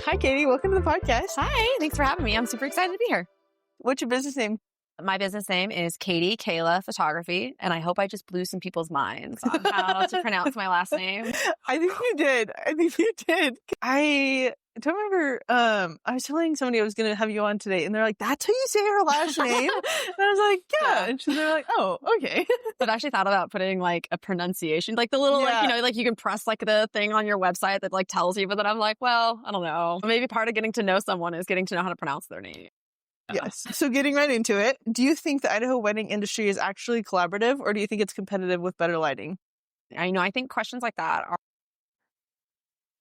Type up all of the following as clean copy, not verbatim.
Hi, Katie. Welcome to the podcast. Hi, thanks for having me. I'm super excited to be here. What's your business name? My business name is Katie Kayla Photography, and I hope I just blew some people's minds on how to pronounce my last name. I think you did. I don't remember. I was telling somebody I was going to have you on today, and they're like, "That's how you say her last name?" And I was like, "Yeah." And they're like, "Oh, okay." I've actually thought about putting like a pronunciation, like the little, like you can press like the thing on your website that like tells you, but then I'm like, well, I don't know. Maybe part of getting to know someone is getting to know how to pronounce their name. Yes. So getting right into it, do you think the Idaho wedding industry is actually collaborative, or do you think it's competitive with better lighting? I think questions like that are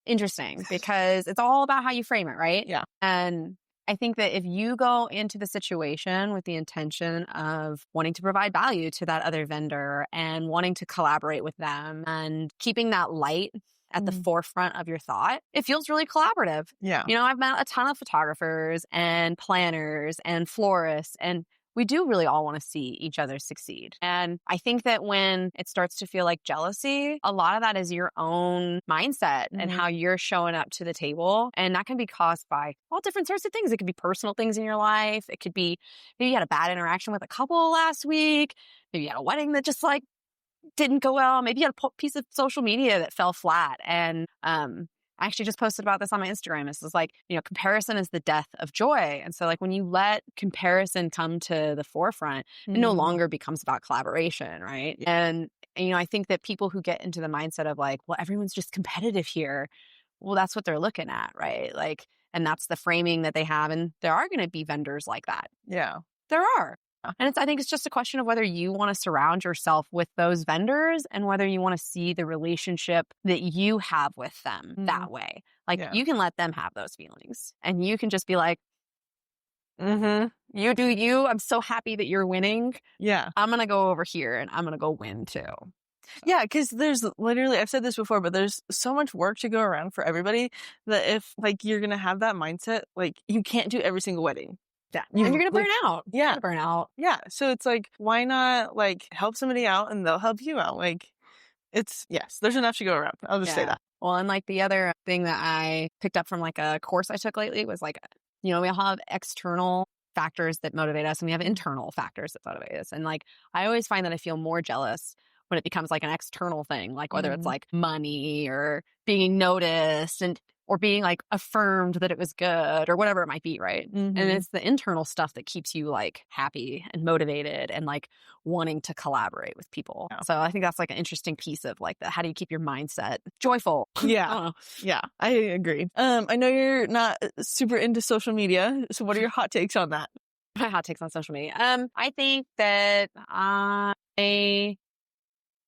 interesting because it's all about how you frame it, right? Yeah. And I think that if you go into the situation with the intention of wanting to provide value to that other vendor and wanting to collaborate with them and keeping that light at the forefront of your thought, it feels really collaborative. Yeah. I've met a ton of photographers and planners and florists, and we do really all want to see each other succeed. And I think that when it starts to feel like jealousy, a lot of that is your own mindset and how you're showing up to the table. And that can be caused by all different sorts of things. It could be personal things in your life. It could be maybe you had a bad interaction with a couple last week. Maybe you had a wedding that just like didn't go well. Maybe you had a piece of social media that fell flat. And I actually just posted about this on my Instagram. This is like, comparison is the death of joy. And so like when you let comparison come to the forefront, it no longer becomes about collaboration, right? And I think that people who get into the mindset of like, well, everyone's just competitive here. Well, that's what they're looking at, right? Like, and that's the framing that they have. And there are going to be vendors like that. Yeah. There are. And I think it's just a question of whether you want to surround yourself with those vendors and whether you want to see the relationship that you have with them that way. Like you can let them have those feelings and you can just be like, you do you. I'm so happy that you're winning. Yeah. I'm going to go over here and I'm going to go win too. Yeah, because there's literally, I've said this before, but there's so much work to go around for everybody that if like you're going to have that mindset, like you can't do every single wedding. Yeah. And you're going to burn out. Yeah. You're gonna burn out. Yeah. So it's like, why not like help somebody out and they'll help you out? Like there's enough to go around. I'll just say that. Well, and like the other thing that I picked up from like a course I took lately was like, we all have external factors that motivate us and we have internal factors that motivate us. And like, I always find that I feel more jealous when it becomes like an external thing, like whether it's like money or being noticed or being like affirmed that it was good or whatever it might be, right? And it's the internal stuff that keeps you like happy and motivated and like wanting to collaborate with people. Yeah. So I think that's like an interesting piece of like how do you keep your mindset joyful? Yeah. Yeah, I agree. I know you're not super into social media. So what are your hot takes on that? My hot takes on social media. I think that I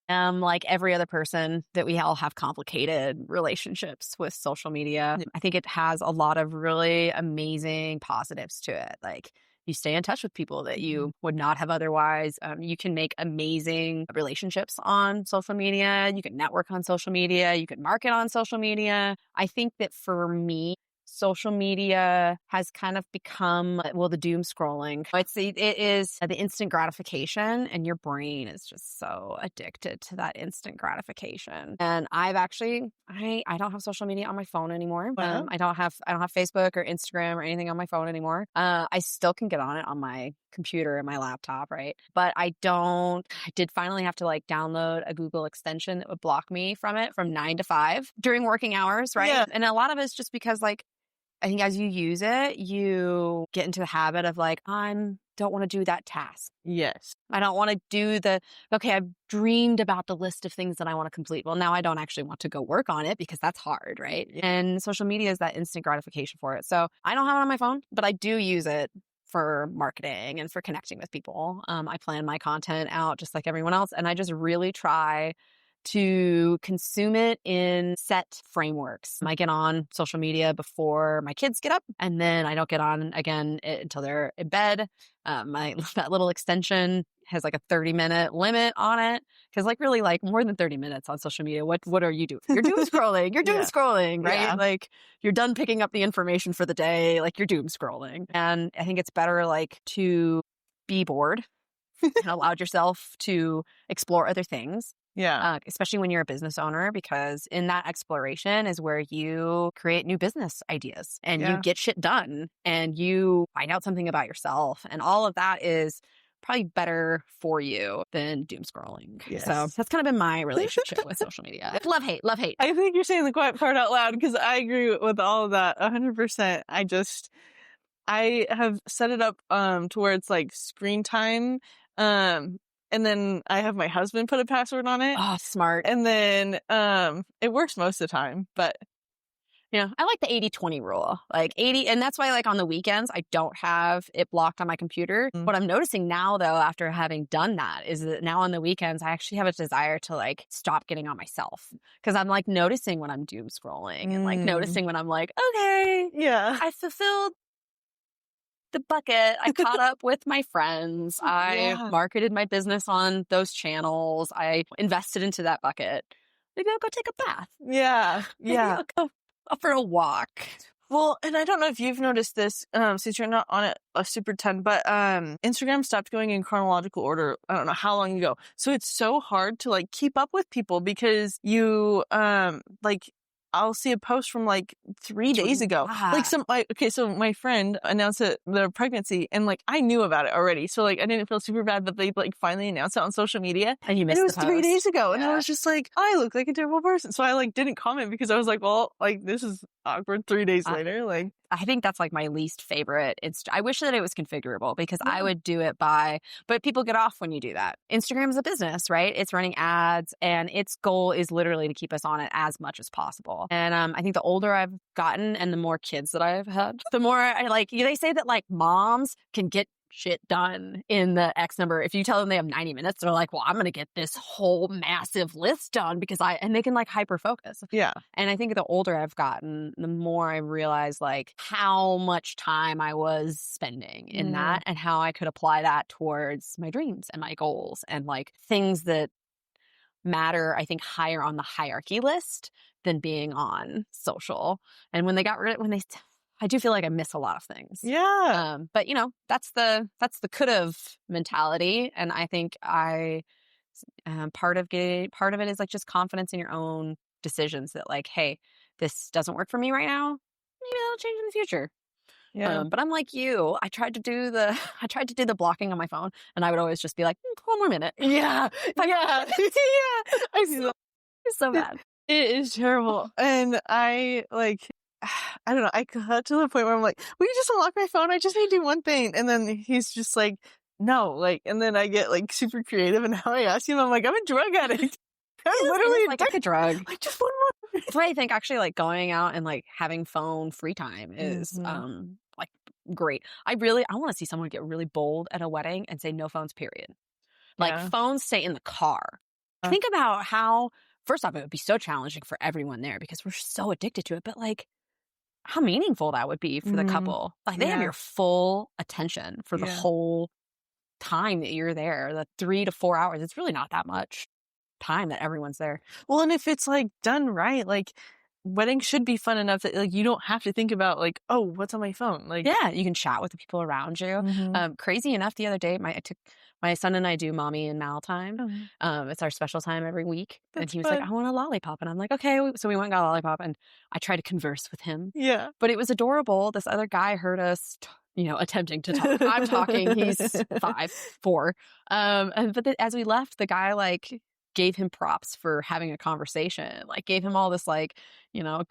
like every other person, that we all have complicated relationships with social media. I think it has a lot of really amazing positives to it. Like you stay in touch with people that you would not have otherwise. You can make amazing relationships on social media. You can network on social media. You can market on social media. I think that for me, social media has kind of become, the doom scrolling. It is the instant gratification, and your brain is just so addicted to that instant gratification. And I've actually, I don't have social media on my phone anymore. Wow. I don't have Facebook or Instagram or anything on my phone anymore. I still can get on it on my computer and my laptop, right? But I did finally have to like download a Google extension that would block me from it from 9 to 5 during working hours, right? Yeah. And a lot of it's just because like, I think as you use it, you get into the habit of like, I don't want to do that task. Yes. I don't want to do I've dreamed about the list of things that I want to complete. Well, now I don't actually want to go work on it because that's hard, right? Yeah. And social media is that instant gratification for it. So I don't have it on my phone, but I do use it for marketing and for connecting with people. I plan my content out just like everyone else. And I just really try to consume it in set frameworks. I get on social media before my kids get up, and then I don't get on again until they're in bed. That little extension has like a 30-minute limit on it, because like really like more than 30 minutes on social media, what are you doing? You're doom scrolling. You're doom scrolling, right? Yeah. Like you're done picking up the information for the day, like you're doom scrolling. And I think it's better like to be bored and allowed yourself to explore other things. Yeah. Especially when you're a business owner, because in that exploration is where you create new business ideas and you get shit done and you find out something about yourself. And all of that is probably better for you than doom scrolling. Yes. So that's kind of been my relationship with social media. Love, hate, love, hate. I think you're saying the quiet part out loud because I agree with all of that 100%. I have set it up to where it's like screen time. And then I have my husband put a password on it. Oh, smart. And then it works most of the time, but I like the 80-20 rule, like 80. And that's why, like, on the weekends, I don't have it blocked on my computer. What I'm noticing now, though, after having done that, is that now on the weekends, I actually have a desire to, like, stop getting on myself. Because I'm, like, noticing when I'm doom scrolling and, like, noticing when I'm like, okay, yeah, I fulfilled the bucket. I caught up with my friends. I marketed my business on those channels. I invested into that bucket. Maybe I'll go take a bath. Yeah. Maybe I'll go for a walk. Well, and I don't know if you've noticed this, since you're not on it a super ton, but Instagram stopped going in chronological order. I don't know how long ago. So it's so hard to like keep up with people because you like I'll see a post from like 3 days ago. Like so my friend announced their pregnancy and like I knew about it already. So like I didn't feel super bad that they like finally announced it on social media. And you missed it was the 3 days ago. Yeah. And I was just like, I look like a terrible person. So I like didn't comment because I was like, well, like this is awkward 3 days later. Like I think that's like my least favorite. I wish that it was configurable because I would do it but people get off when you do that. Instagram is a business, right? It's running ads and its goal is literally to keep us on it as much as possible. And I think the older I've gotten and the more kids that I've had, the more I like, they say that like moms can get shit done in the X number. If you tell them they have 90 minutes, they're like, well, I'm going to get this whole massive list done and they can like hyper focus. Yeah. And I think the older I've gotten, the more I realize like how much time I was spending in that and how I could apply that towards my dreams and my goals and like things that matter, I think, higher on the hierarchy list than being on social. And when I do feel like I miss a lot of things. Yeah. But that's the could've mentality. And I think part of it is like just confidence in your own decisions that like, hey, this doesn't work for me right now. Maybe that'll change in the future. Yeah. But I'm like you. I tried to do the blocking on my phone, and I would always just be like, one more minute. Yeah. Yeah. Yeah. I see that. It's so bad. It is terrible. And I like, I don't know. I got to the point where I'm like, will you just unlock my phone? I just need to do one thing. And then he's just like, no, like, and then I get like super creative. And now I ask him, I'm like, I'm a drug addict. I'm literally like a drug. Like just one more. That's why I think actually like going out and like having phone free time is like great. I want to see someone get really bold at a wedding and say no phones, period. Like phones stay in the car. Think about how, first off, it would be so challenging for everyone there because we're so addicted to it. But like, how meaningful that would be for the couple. Like they have your full attention for the whole time that you're there, the 3 to 4 hours. It's really not that much time that everyone's there. Well, and if it's like done right, like weddings should be fun enough that like you don't have to think about like, oh, what's on my phone? Like you can chat with the people around you. Crazy enough, the other day my son and I do mommy and mal time. It's our special time every week. And he was like, I want a lollipop. And I'm like, okay. So we went and got a lollipop and I tried to converse with him. Yeah. But it was adorable. This other guy heard us, attempting to talk. I'm talking. He's 4. But as we left, the guy like gave him props for having a conversation, like gave him all this like,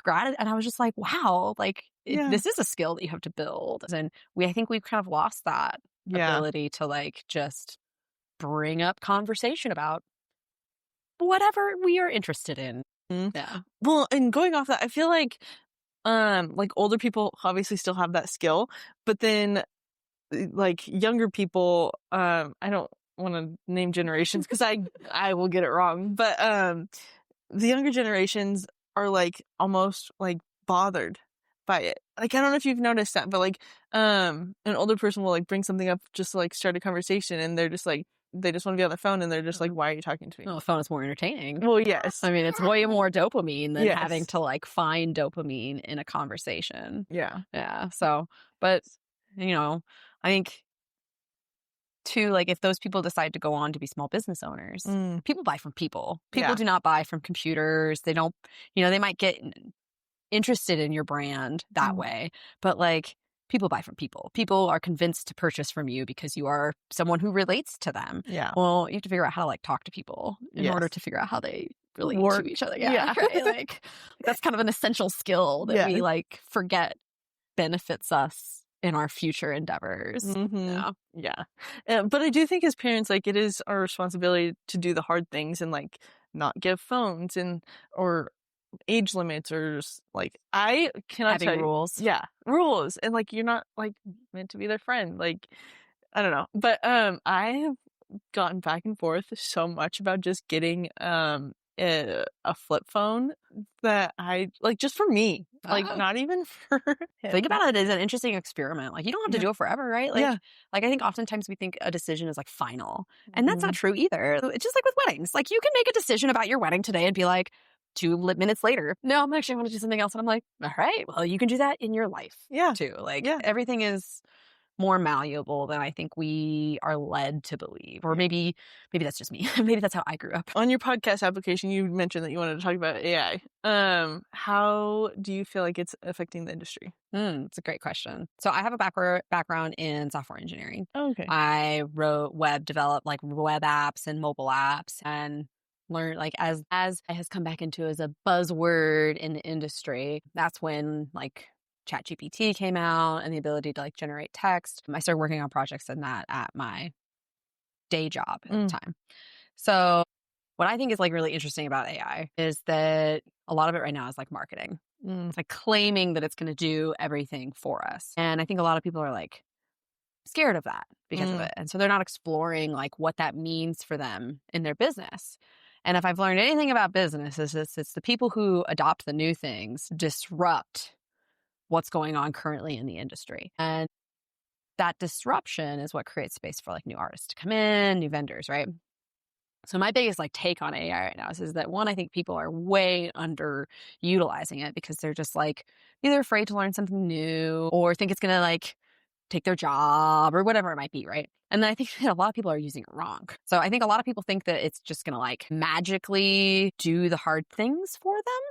gratitude. And I was just like, wow, like this is a skill that you have to build. And I think we've kind of lost that ability to like just bring up conversation about whatever we are interested in. Yeah. Well, and going off that, I feel like older people obviously still have that skill, but then like younger people, I don't want to name generations because I will get it wrong, but the younger generations are like almost like bothered by it. Like I don't know if you've noticed that, but like an older person will like bring something up just to like start a conversation and they're just like they just want to be on the phone and they're just like, why are you talking to me? Well, the phone is more entertaining. Well, yes. I mean, it's way more dopamine than having to like find dopamine in a conversation. Yeah. Yeah. So, but I think too, like if those people decide to go on to be small business owners, people buy from people. People do not buy from computers. They don't, they might get interested in your brand that way, but like people buy from people. People are convinced to purchase from you because you are someone who relates to them. Yeah. Well, you have to figure out how to like talk to people in order to figure out how they relate to each other. Yeah. Right? Like that's kind of an essential skill that we like forget benefits us in our future endeavors. Yeah. But I do think as parents, like it is our responsibility to do the hard things and like not give phones or age limits or like I cannot tell you rules. Yeah, rules, and like you're not like meant to be their friend. Like I don't know, but I have gotten back and forth so much about just getting a flip phone that I like just for me, like not even for him. Think about it as an interesting experiment. Like you don't have to do it forever, right? Like, like I think oftentimes we think a decision is like final, and that's not true either. It's just like with weddings. Like you can make a decision about your wedding today and be like, 2 minutes later, no, I'm actually want to do something else, and I'm like, all right, well, you can do that in your life, too. Like everything is more malleable than I think we are led to believe. Or maybe that's just me. Maybe that's how I grew up. On your podcast application, you mentioned that you wanted to talk about AI. How do you feel like it's affecting the industry? It's a great question. So I have a background in software engineering. Okay. I developed like web apps and mobile apps, and learned like as it has come back into as a buzzword in the industry. That's when like ChatGPT came out and the ability to like generate text. I started working on projects in that at my day job at the time. So what I think is like really interesting about AI is that a lot of it right now is like marketing. It's like claiming that it's going to do everything for us. And I think a lot of people are like scared of that because of it. And so they're not exploring like what that means for them in their business. And if I've learned anything about business, it's the people who adopt the new things disrupt what's going on currently in the industry. And that disruption is what creates space for like new artists to come in, new vendors, right? So my biggest like take on AI right now is that one, I think people are way underutilizing it because they're just like either afraid to learn something new or think it's going to like take their job or whatever it might be, right? And then I think that a lot of people are using it wrong. So I think a lot of people think that it's just going to like magically do the hard things for them.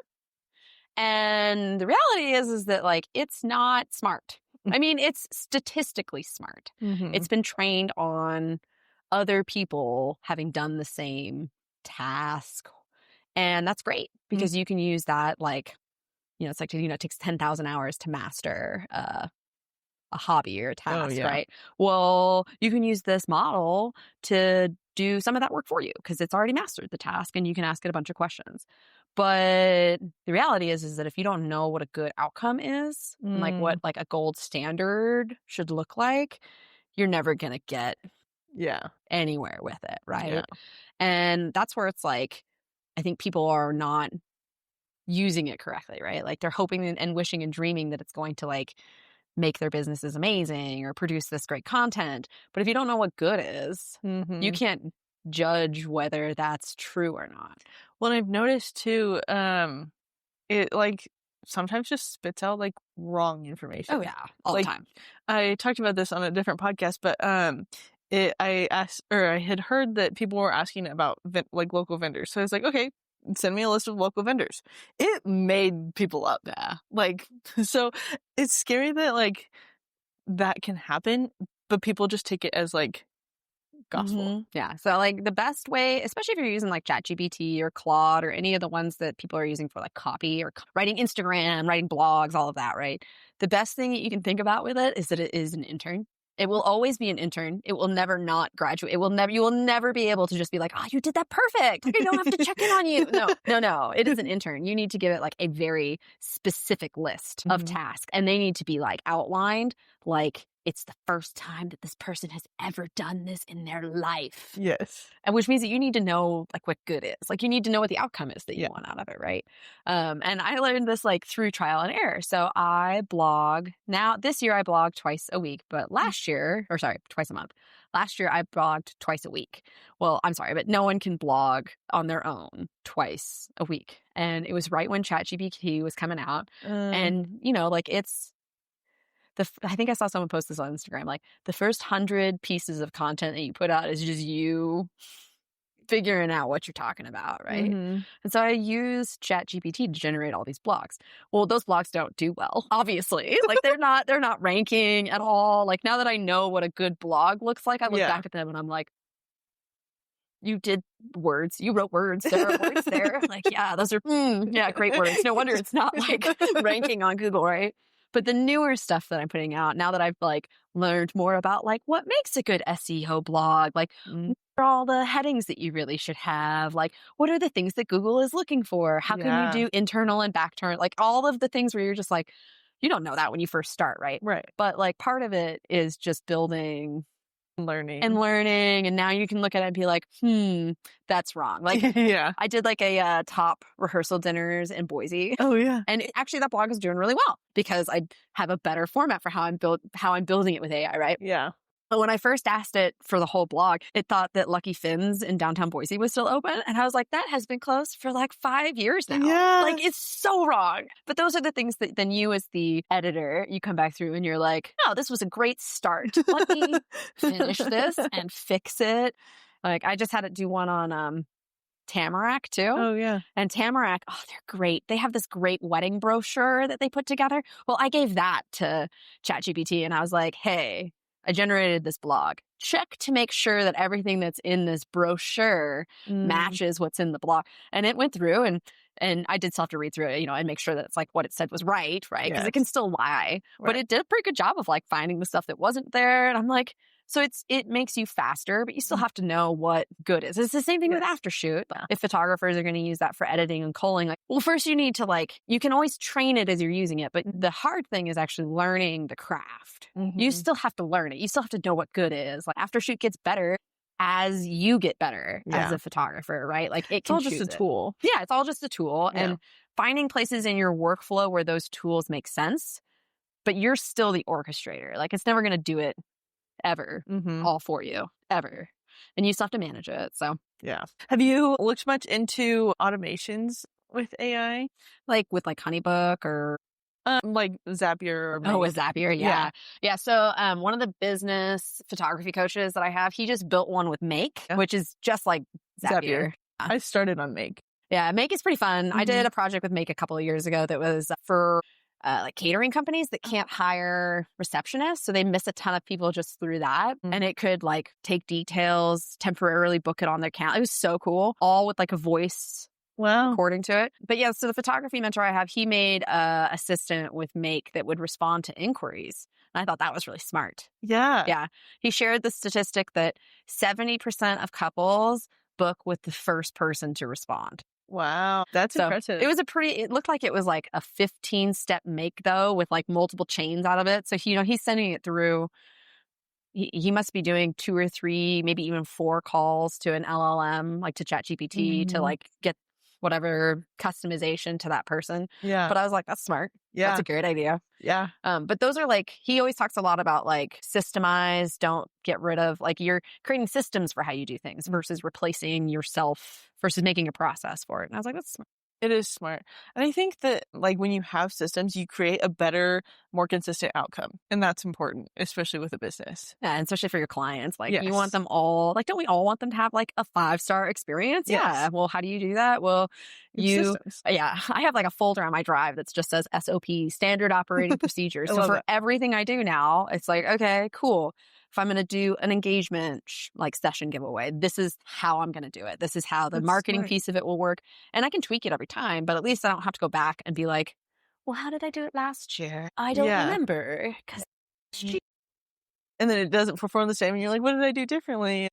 And the reality is that like it's not smart. I mean, it's statistically smart. It's been trained on other people having done the same task. And that's great because you can use that like, it's like, it takes 10,000 hours to master a hobby or a task, right? Well, you can use this model to do some of that work for you because it's already mastered the task and you can ask it a bunch of questions. But the reality is that if you don't know what a good outcome is, and like what like a gold standard should look like, you're never going to get anywhere with it, right? And that's where it's like, I think people are not using it correctly, right? Like they're hoping and wishing and dreaming that it's going to like make their businesses amazing or produce this great content. But if you don't know what good is, you can't judge whether that's true or not. Well, I've noticed too, it like sometimes just spits out like wrong information. Oh yeah, all the time. I talked about this on a different podcast, but I had heard that people were asking about like local vendors. So I was like, okay, send me a list of local vendors. It made people up. Yeah. Like, so it's scary that like that can happen, but people just take it as like gospel. Yeah. So like the best way, especially if you're using like ChatGPT or Claude or any of the ones that people are using for like copy or writing Instagram, writing blogs, all of that, right? The best thing that you can think about with it is that it is an intern. It will always be an intern. It will never not graduate. You will never be able to just be like, oh, you did that perfect. I don't have to check in on you. No. It is an intern. You need to give it like a very specific list of tasks, and they need to be like outlined like it's the first time that this person has ever done this in their life. Yes. And which means that you need to know like what good is. Like you need to know what the outcome is that you want out of it, right? And I learned this like through trial and error. So I blog now. This year I blog twice a week, but twice a month. Last year I blogged twice a week. Well, I'm sorry, but no one can blog on their own twice a week. And it was right when ChatGPT was coming out, and like I think I saw someone post this on Instagram, like the first 100 pieces of content that you put out is just you figuring out what you're talking about, right? Mm-hmm. And so I use ChatGPT to generate all these blogs. Well, those blogs don't do well, obviously. Like they're not ranking at all. Like now that I know what a good blog looks like, I look back at them and I'm like, you did words. You wrote words. There are words there. Like, yeah, those are, great words. No wonder it's not like ranking on Google, right? But the newer stuff that I'm putting out, now that I've like learned more about like what makes a good SEO blog, like what are all the headings that you really should have, like what are the things that Google is looking for? How can you do internal and back turn? Like all of the things where you're just like, you don't know that when you first start, right? Right. But like part of it is just building learning. And now you can look at it and be like, that's wrong. Like, I did like a top rehearsal dinners in Boise. Oh yeah. And actually that blog is doing really well because I have a better format for how I'm building it with AI, right? Yeah. But when I first asked it for the whole blog, it thought that Lucky Finn's in downtown Boise was still open. And I was like, that has been closed for like 5 years now. Yeah. Like, it's so wrong. But those are the things that then you as the editor, you come back through and you're like, oh, this was a great start. Let me finish this and fix it. Like, I just had it do one on Tamarack too. Oh yeah. And Tamarack, oh, they're great. They have this great wedding brochure that they put together. Well, I gave that to ChatGPT and I was like, hey, I generated this blog. Check to make sure that everything that's in this brochure matches what's in the blog. And it went through and I did still have to read through it, and make sure that it's like what it said was right? Because it can still lie. Right. But it did a pretty good job of like finding the stuff that wasn't there. And I'm like, so it makes you faster, but you still have to know what good is. It's the same thing with Aftershoot. If photographers are going to use that for editing and culling, like, well, first you need to like, you can always train it as you're using it, but the hard thing is actually learning the craft. You still have to learn it. You still have to know what good is. Like Aftershoot gets better as you get better as a photographer, right? Like it's all just a tool. Yeah, it's all just a tool. Yeah. And finding places in your workflow where those tools make sense, but you're still the orchestrator. Like it's never going to do it ever all for you ever, and you still have to manage it. So have you looked much into automations with AI, like with like Honeybook or like Zapier? Or with Zapier, yeah. So one of the business photography coaches that I have, he just built one with Make, which is just like Zapier. I started on Make. Yeah, Make is pretty fun. I did a project with Make a couple of years ago that was for like catering companies that can't hire receptionists. So they miss a ton of people just through that. And it could like take details, temporarily book it on their account. It was so cool. All with like a voice recording to it. But yeah, so the photography mentor I have, he made a assistant with Make that would respond to inquiries. And I thought that was really smart. Yeah. Yeah. He shared the statistic that 70% of couples book with the first person to respond. Wow. That's impressive. It looked like it was like a 15-step make though, with like multiple chains out of it. So, he's sending it through. He must be doing 2 or 3, maybe even 4 calls to an LLM, like to ChatGPT to like get whatever customization to that person. Yeah. But I was like, that's smart. Yeah. That's a great idea. Yeah. But those are like, he always talks a lot about like systemize, don't get rid of, like you're creating systems for how you do things versus replacing yourself versus making a process for it. And I was like, that's smart. It is smart. And I think that like when you have systems, you create a better, more consistent outcome. And that's important, especially with a business. Yeah, and especially for your clients. Like you want them all, like, don't we all want them to have like a 5-star experience? Yes. Yeah. Well, how do you do that? Well, I have like a folder on my drive that just says SOP, standard operating procedures. So for everything I do now, it's like, okay, cool. If I'm going to do an engagement like session giveaway, this is how I'm going to do it. This is how the marketing piece of it will work. And I can tweak it every time, but at least I don't have to go back and be like, well, how did I do it last year? I don't remember. And then it doesn't perform the same. And you're like, what did I do differently?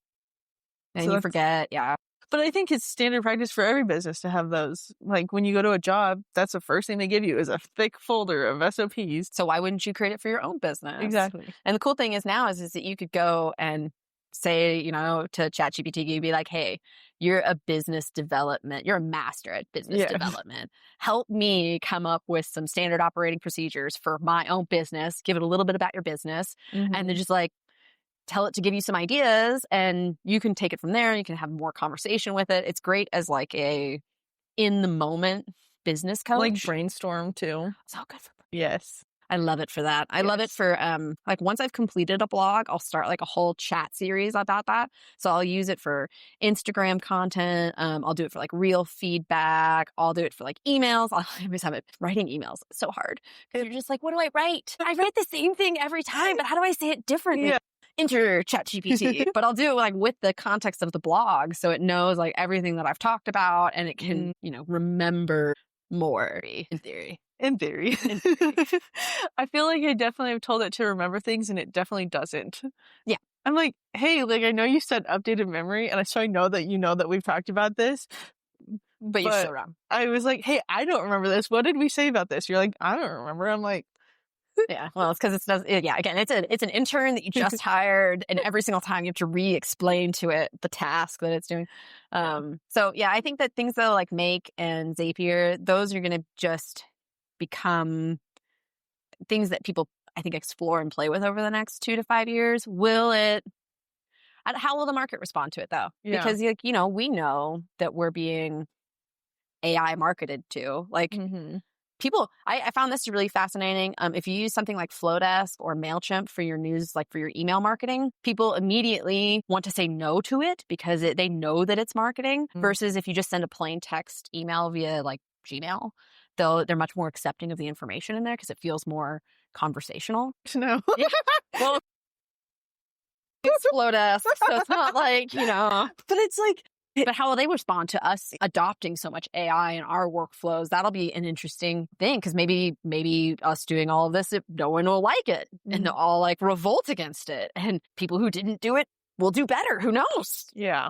And so you forget. Yeah. But I think it's standard practice for every business to have those. Like when you go to a job, that's the first thing they give you is a thick folder of SOPs. So why wouldn't you create it for your own business? Exactly. And the cool thing is now is that you could go and say, to ChatGPT, you'd be like, hey, you're a business development. You're a master at business development. Help me come up with some standard operating procedures for my own business. Give it a little bit about your business. And then just like, tell it to give you some ideas and you can take it from there. You can have more conversation with it. It's great as like a in the moment business coach. Like brainstorm too. So good for Yes. I love it for that. I love it for, like once I've completed a blog, I'll start like a whole chat series about that. So I'll use it for Instagram content. I'll do it for like real feedback. I'll do it for like emails. I always have it writing emails. It's so hard because you're just like, what do I write? I write the same thing every time, but how do I say it differently? Yeah. Enter ChatGPT, but I'll do it like with the context of the blog. So it knows like everything that I've talked about and it can, you know, remember more in theory. In theory. I feel like I definitely have told it to remember things and it definitely doesn't. Yeah. I'm like, hey, like I know you said updated memory and I know that we've talked about this. But you're so wrong. I was like, hey, I don't remember this. What did we say about this? You're like, I don't remember. I'm like, yeah, well, it's because again, it's an intern that you just hired, and every single time you have to re-explain to it the task that it's doing. So yeah, I think that things that like Make and Zapier, those are going to just become things that people, I think, explore and play with over the next 2 to 5 years. How will the market respond to it though? Yeah. Because you know, we know that we're being AI marketed to, like. People, I found this really fascinating. If you use something like Flowdesk or MailChimp for your news, like for your email marketing, people immediately want to say no to it because they know that it's marketing versus if you just send a plain text email via like Gmail, they're much more accepting of the information in there because it feels more conversational. No. Yeah. Well, it's Flowdesk, so it's not like, you know. But it's like, but how will they respond to us adopting so much AI in our workflows? That'll be an interesting thing because maybe us doing all of this, no one will like it and they'll all like revolt against it. And people who didn't do it will do better. Who knows? Yeah.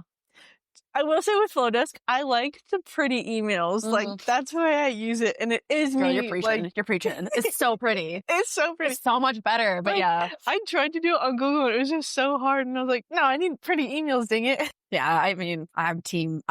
I will say with Flowdesk, I like the pretty emails. Like that's why I use it, and it is Girl, me. you're preaching. Like, you're preaching. It's so pretty. It's so pretty. It's so much better. But like, yeah, I tried to do it on Google, and it was just so hard. And I was like, no, I need pretty emails. Dang it. Yeah, I mean, I'm team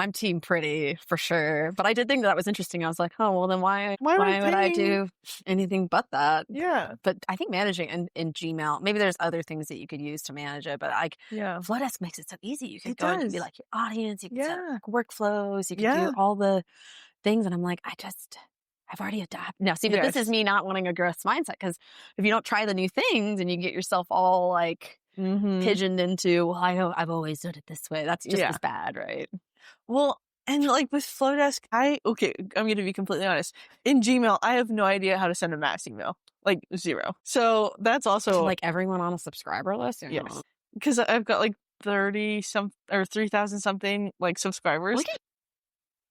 pretty for sure. But I did think that was interesting. I was like, oh, well, then why would I do anything but that? Yeah. But I think managing in Gmail, maybe there's other things that you could use to manage it. But like, Flowdesk makes it so easy. You could go and be like your audience. You can set like, workflows. You can do all the things. And I'm like, I've already adopted. Now, see, but this is me not wanting a growth mindset because if you don't try the new things and you get yourself all like pigeoned into, well, I've always done it this way. That's just as bad, right? Well, and like with Flowdesk, I'm going to be completely honest. In Gmail, I have no idea how to send a mass email. Like 0. So that's also like everyone on a subscriber list. Yes, because I've got like 3,000 something like subscribers.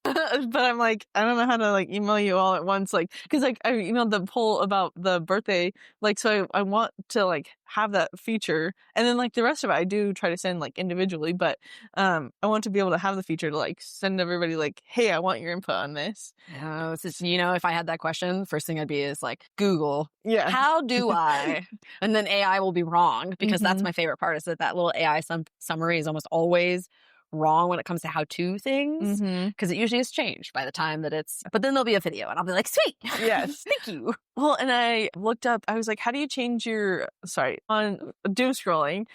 But I'm like, I don't know how to like email you all at once, like, because like I emailed the poll about the birthday, like, so I want to like have that feature, and then like the rest of it I do try to send like individually, but I want to be able to have the feature to like send everybody like, hey, I want your input on this. Oh, so, you know, if I had that question, first thing I'd be is like, Google, how do I? And then AI will be wrong because that's my favorite part, is that little AI summary is almost always wrong when it comes to how-to things because it usually is changed by the time that but then there'll be a video and I'll be like, sweet, yes, thank you. Well, and I looked up, I was like, how do you change on doom scrolling,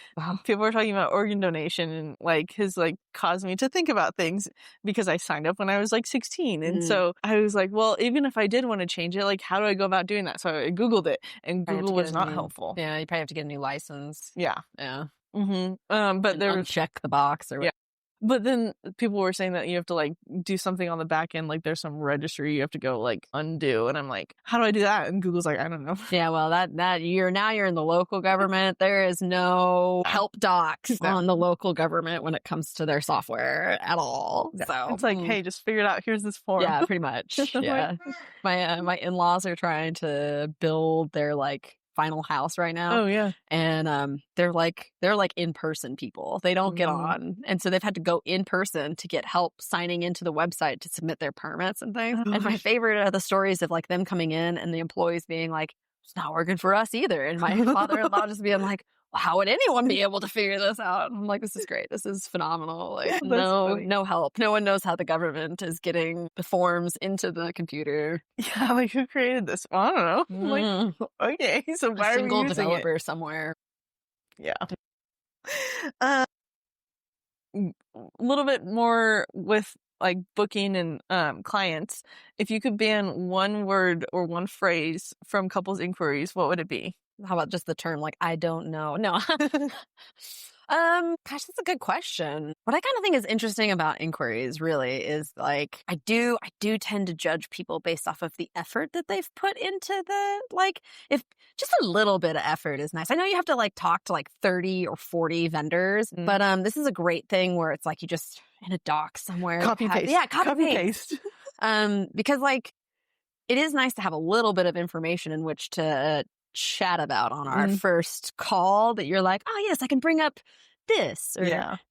people were talking about organ donation and like has like caused me to think about things because I signed up when I was like 16, and so I was like, well, even if I did want to change it, like how do I go about doing that? So I Googled it and Google was not helpful. Yeah, you probably have to get a new license. Yeah. But there was check the box or But then people were saying that you have to like do something on the back end, like there's some registry you have to go like undo, and I'm like, how do I do that? And Google's like, I don't know. Yeah, well, that you're in the local government. There is no help docs on the local government when it comes to their software at all. So it's like, hey, just figure it out. Here's this form. Yeah, pretty much. Yeah, my in-laws are trying to build their like final house right now. Oh yeah. And they're like in-person people. They don't get on. And so they've had to go in person to get help signing into the website to submit their permits and things. And my favorite are the stories of like them coming in and the employees being like, it's not working for us either. And my father-in-law just being like, well, how would anyone be able to figure this out? I'm like, this is great. This is phenomenal. Like, no help. No one knows how the government is getting the forms into the computer. Yeah, like who created this? I don't know. Like, okay, so why are we using developer it? somewhere? Yeah. A little bit more with like booking and clients, if you could ban one word or one phrase from couples inquiries, what would it be? How about just the term like, I don't know? No. Gosh, that's a good question. What I kind of think is interesting about inquiries really is like, I do tend to judge people based off of the effort that they've put into like, if just a little bit of effort is nice. I know you have to like talk to like 30 or 40 vendors, but this is a great thing where it's like you just in a doc somewhere. Copy paste. Yeah, copy paste. Because like, it is nice to have a little bit of information in which to chat about on our first call that you're like, oh yes, I can bring up this or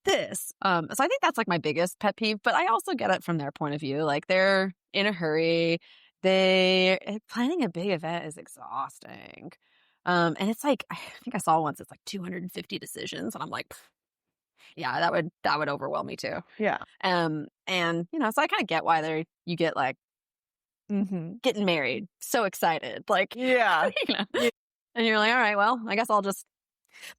this. So I think that's like my biggest pet peeve, but I also get it from their point of view. Like they're in a hurry. Planning a big event is exhausting. And it's like, I think I saw once it's like 250 decisions and I'm like, yeah, that would overwhelm me too. Yeah. And you know, so I kind of get why you get like, getting married, so excited, like you know? And you're like, all right, well, I guess I'll just.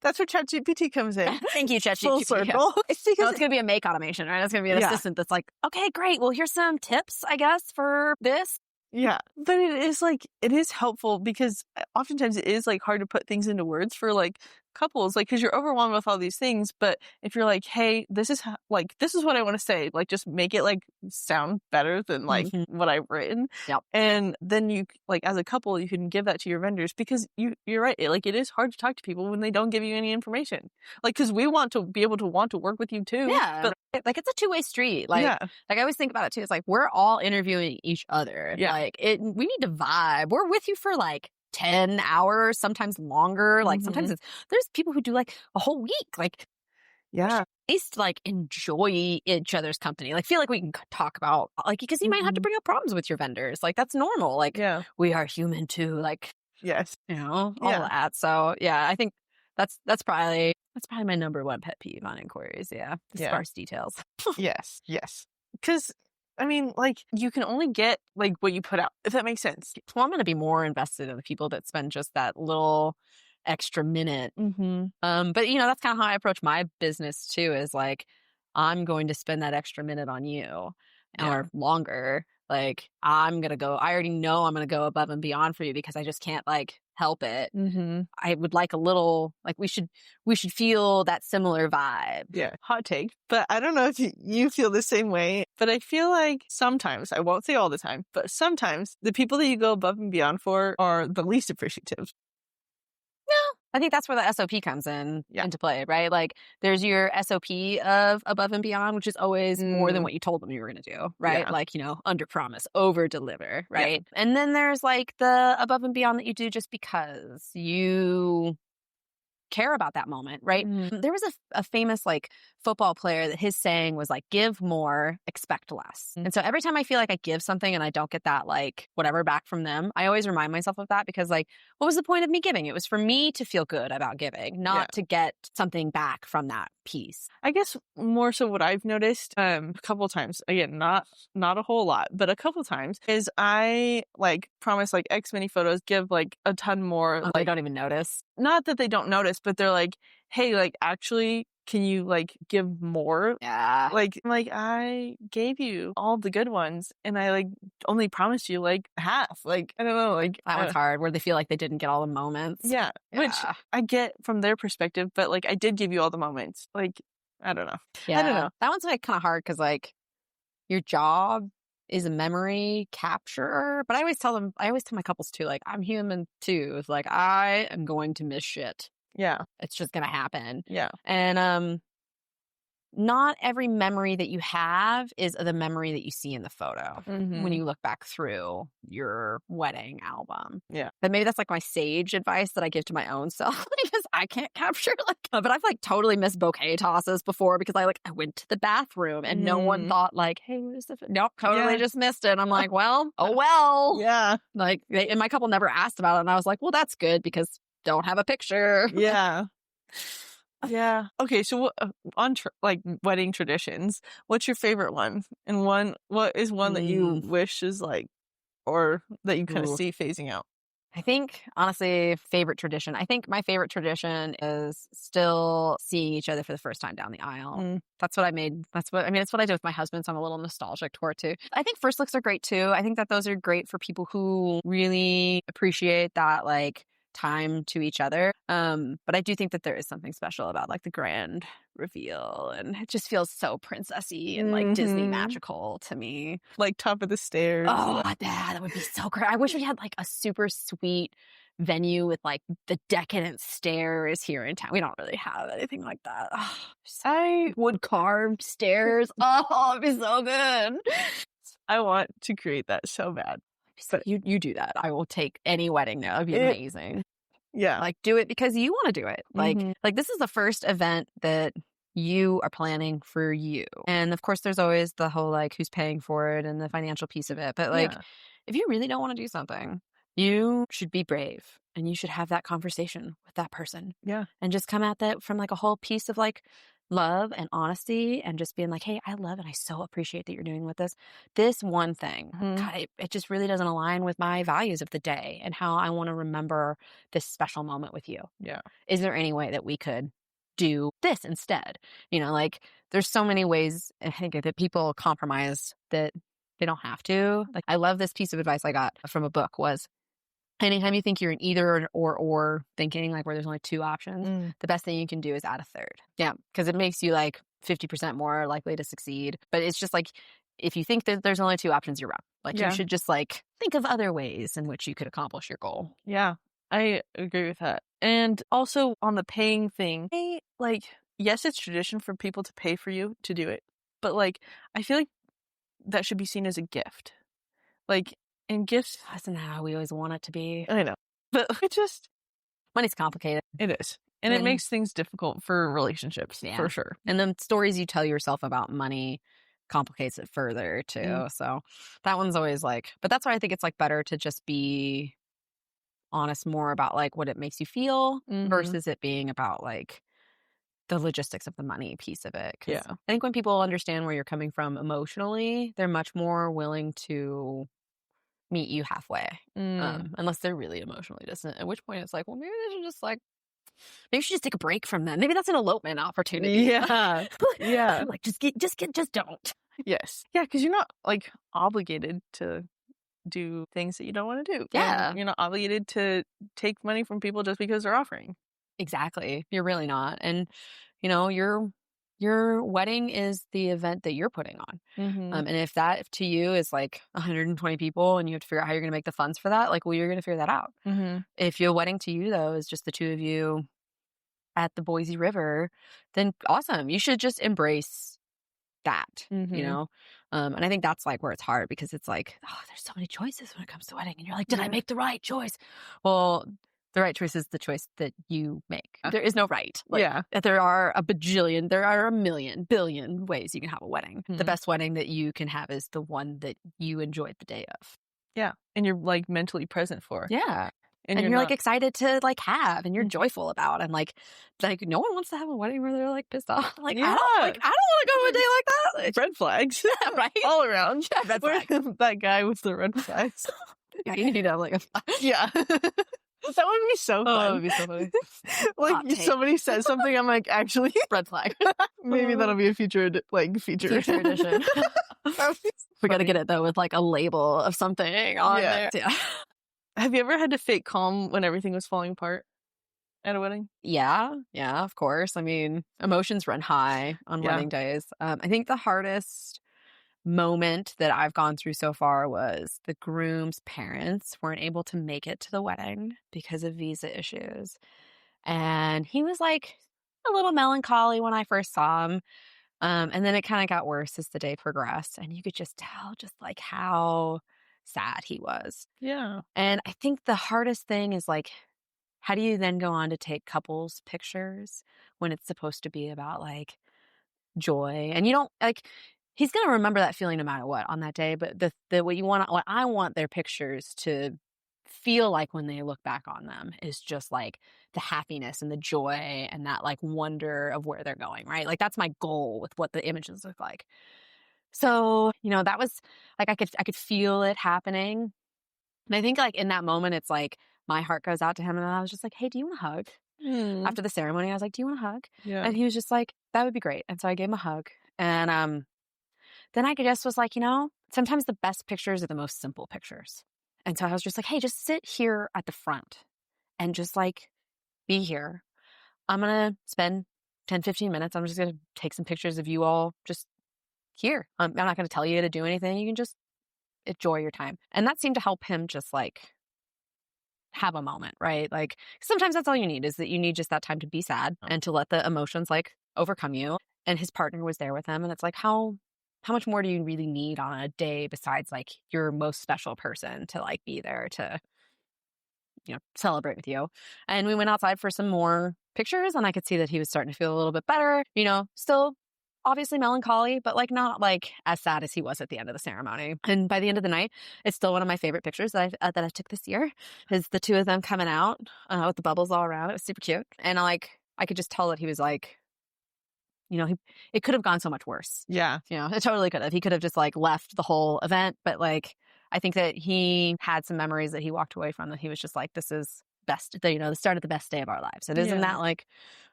That's where ChatGPT comes in. Thank you, ChatGPT. Full circle. It's because it's going to be a make automation, right? It's going to be an assistant that's like, okay, great. Well, here's some tips, I guess, for this. Yeah, but it is helpful because oftentimes it is like hard to put things into words for like couples, like because you're overwhelmed with all these things. But if you're like, hey, this is what I want to say, like just make it like sound better than like what I've written. Yep. And then you like as a couple, you can give that to your vendors because you're right. It is hard to talk to people when they don't give you any information. Like because we want to be able to want to work with you too. Yeah, but like it's a two-way street. Like I always think about it too. It's like we're all interviewing each other. Yeah. Like we need to vibe. We're with you for like 10 hours, sometimes longer. Like sometimes there's people who do like a whole week. Like at least like enjoy each other's company. Like feel like we can talk about like because you might have to bring up problems with your vendors. Like that's normal. Like we are human too. Like you know all that. So yeah, I think that's probably my number one pet peeve on inquiries. Yeah, the sparse details. Yes. Because I mean, like you can only get like what you put out, if that makes sense. Well, I'm going to be more invested in the people that spend just that little extra minute. But you know, that's kind of how I approach my business too. Is like I'm going to spend that extra minute on you or longer. Like I already know I'm going to go above and beyond for you because I just can't like help it. I would like a little, like we should feel that similar vibe. Yeah. Hot take. But I don't know if you feel the same way, but I feel like sometimes, I won't say all the time, but sometimes the people that you go above and beyond for are the least appreciative. I think that's where the SOP comes into play, right? Like there's your SOP of above and beyond, which is always more than what you told them you were going to do, right? Like, you know, under promise, over deliver, right? And then there's like the above and beyond that you do just because you care about that moment, right? There was a famous like football player that his saying was like, give more, expect less. And so every time I feel like I give something and I don't get that like whatever back from them, I always remind myself of that because like, what was the point of me giving? It was for me to feel good about giving, not to get something back from that piece. I guess more so what I've noticed a couple times, again, not a whole lot, but a couple times is I like promise like X many photos, give like a ton more. Like, they don't even notice. Not that they don't notice, but they're like, hey, like actually, can you like give more? Yeah. Like I gave you all the good ones and I like only promised you like half. Like, I don't know, like that one's hard where they feel like they didn't get all the moments. Yeah. Which I get from their perspective, but like I did give you all the moments. Like, I don't know. Yeah. I don't know. That one's like kind of hard because like your job is a memory capturer. But I always tell my couples too, like I'm human too. It's like I am going to miss shit. Yeah. It's just going to happen. Yeah. And not every memory that you have is the memory that you see in the photo when you look back through your wedding album. Yeah. But maybe that's like my sage advice that I give to my own self because I can't capture but I've like totally missed bouquet tosses before because I went to the bathroom and no one thought like, hey, where's the nope, totally just missed it. And I'm like, well, oh well. Yeah. Like and my couple never asked about it and I was like, well, that's good because don't have a picture. Yeah. Yeah. Okay. So on like wedding traditions, what's your favorite one? And what is one that you wish is like, or that you kind of see phasing out? I think, honestly, favorite tradition. I think my favorite tradition is still seeing each other for the first time down the aisle. That's what I made. That's what I did with my husband. So I'm a little nostalgic toward too. I think first looks are great too. I think that those are great for people who really appreciate that like time to each other. But I do think that there is something special about like the grand reveal, and it just feels so princessy and like Disney magical to me. Like top of the stairs. Oh, that would be so great. I wish we had like a super sweet venue with like the decadent stairs here in town. We don't really have anything like that. Oh, I wood carved stairs. Oh, it'd be so good. I want to create that so bad. But you do that. I will take any wedding there. That'd be amazing. Yeah. Like do it because you want to do it. Like this is the first event that you are planning for you. And of course there's always the whole like who's paying for it and the financial piece of it. But like if you really don't want to do something, you should be brave and you should have that conversation with that person. Yeah. And just come at that from like a whole piece of like love and honesty and just being like, hey, I love and I so appreciate that you're doing with this one thing. God, it just really doesn't align with my values of the day and how I want to remember this special moment with you. Yeah. Is there any way that we could do this instead? You know, like there's so many ways I think that people compromise that they don't have to. Like I love this piece of advice I got from a book was anytime you think you're in either or thinking like where there's only two options, the best thing you can do is add a third. Yeah. Because it makes you like 50% more likely to succeed. But it's just like, if you think that there's only two options, you're wrong. Like you should just like think of other ways in which you could accomplish your goal. Yeah. I agree with that. And also on the paying thing, like, yes, it's tradition for people to pay for you to do it. But like, I feel like that should be seen as a gift. Like, and gifts. That's not how we always want it to be. I know. But it just. Money's complicated. It is. And it makes things difficult for relationships, for sure. And the stories you tell yourself about money complicates it further too. So that one's always like, but that's why I think it's like better to just be honest more about like what it makes you feel versus it being about like the logistics of the money piece of it. Yeah. I think when people understand where you're coming from emotionally, they're much more willing to meet you halfway. Unless they're really emotionally distant, at which point it's like, well, maybe they should just like, maybe you should just take a break from them. Maybe that's an elopement opportunity. Yeah. Yeah. Like just don't. Yes. Yeah. Cause you're not like obligated to do things that you don't want to do. Yeah. And you're not obligated to take money from people just because they're offering. Exactly. You're really not. And you know, your wedding is the event that you're putting on. And if that to you is like 120 people and you have to figure out how you're going to make the funds for that, like, well, you're going to figure that out. If your wedding to you though is just the two of you at the Boise River, then awesome. You should just embrace that, you know? And I think that's like where it's hard because it's like, oh, there's so many choices when it comes to wedding. And you're like, did I make the right choice? Well, the right choice is the choice that you make. There is no right. Like, there are a million, billion ways you can have a wedding. The best wedding that you can have is the one that you enjoyed the day of. Yeah. And you're like mentally present for. Yeah. And you're like excited to like have, and you're joyful about, and like no one wants to have a wedding where they're like pissed off. Like I don't want to go to a day like that. Like, red flags, right? All around. Yeah, red flags. That guy with the red flags. Yeah, you need to have like a flag. Yeah. That would be so fun. Oh, that would be so funny. Like somebody says something, I'm like, actually, red flag. Maybe that'll be a future edition. We got to get it though with like a label of something on there. Yeah. Have you ever had to fake calm when everything was falling apart at a wedding? Yeah, of course. I mean, emotions run high on wedding days. I think the hardest moment that I've gone through so far was the groom's parents weren't able to make it to the wedding because of visa issues. And he was like a little melancholy when I first saw him. And then it kind of got worse as the day progressed. And you could just tell just like how sad he was. Yeah. And I think the hardest thing is like, how do you then go on to take couples pictures when it's supposed to be about like joy? And you don't like, he's going to remember that feeling no matter what on that day. But what I want their pictures to feel like when they look back on them is just like the happiness and the joy and that like wonder of where they're going, right? Like that's my goal with what the images look like. So, you know, that was like, I could feel it happening. And I think like in that moment, it's like my heart goes out to him. And I was just like, hey, do you want a hug? After the ceremony, I was like, do you want a hug? Yeah. And he was just like, that would be great. And so I gave him a hug. And then I just was like, sometimes the best pictures are the most simple pictures. And so I was just like, hey, just sit here at the front and just like be here. I'm going to spend 10, 15 minutes. I'm just going to take some pictures of you all just here. I'm not going to tell you to do anything. You can just enjoy your time. And that seemed to help him just like have a moment, right? Like sometimes that's all you need, is that you need just that time to be sad and to let the emotions like overcome you. And his partner was there with him. And it's like, how much more do you really need on a day besides like your most special person to like be there to, celebrate with you? And we went outside for some more pictures, and I could see that he was starting to feel a little bit better, still obviously melancholy, but like not like as sad as he was at the end of the ceremony. And by the end of the night, it's still one of my favorite pictures that I took this year, is the two of them coming out with the bubbles all around. It was super cute. And I could just tell that he was like, it could have gone so much worse. Yeah. It totally could have. He could have just like left the whole event. But like, I think that he had some memories that he walked away from that he was just like, this is best, the start of the best day of our lives. And isn't that like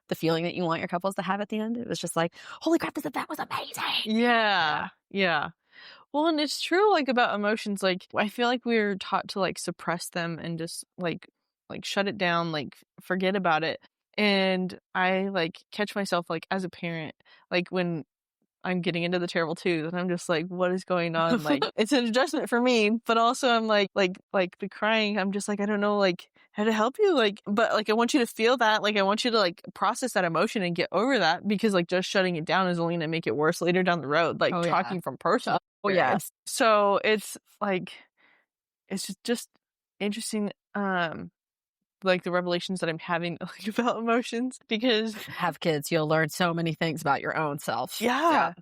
the feeling that you want your couples to have at the end? It was just like, holy crap, this event was amazing. Yeah. Well, and it's true, like, about emotions. Like, I feel like we're taught to like suppress them and just like shut it down, like forget about it. And I like catch myself like as a parent, like when I'm getting into the terrible twos, and I'm just like, what is going on? Like, it's an adjustment for me, but also I'm like the crying. I'm just like, I don't know, like how to help you. Like, but like, I want you to feel that. Like, I want you to like process that emotion and get over that, because like just shutting it down is only going to make it worse later down the road. Like talking from personal. Oh yeah. So it's like, it's just interesting. Like the revelations that I'm having like about emotions, because have kids, you'll learn so many things about your own self. Yeah,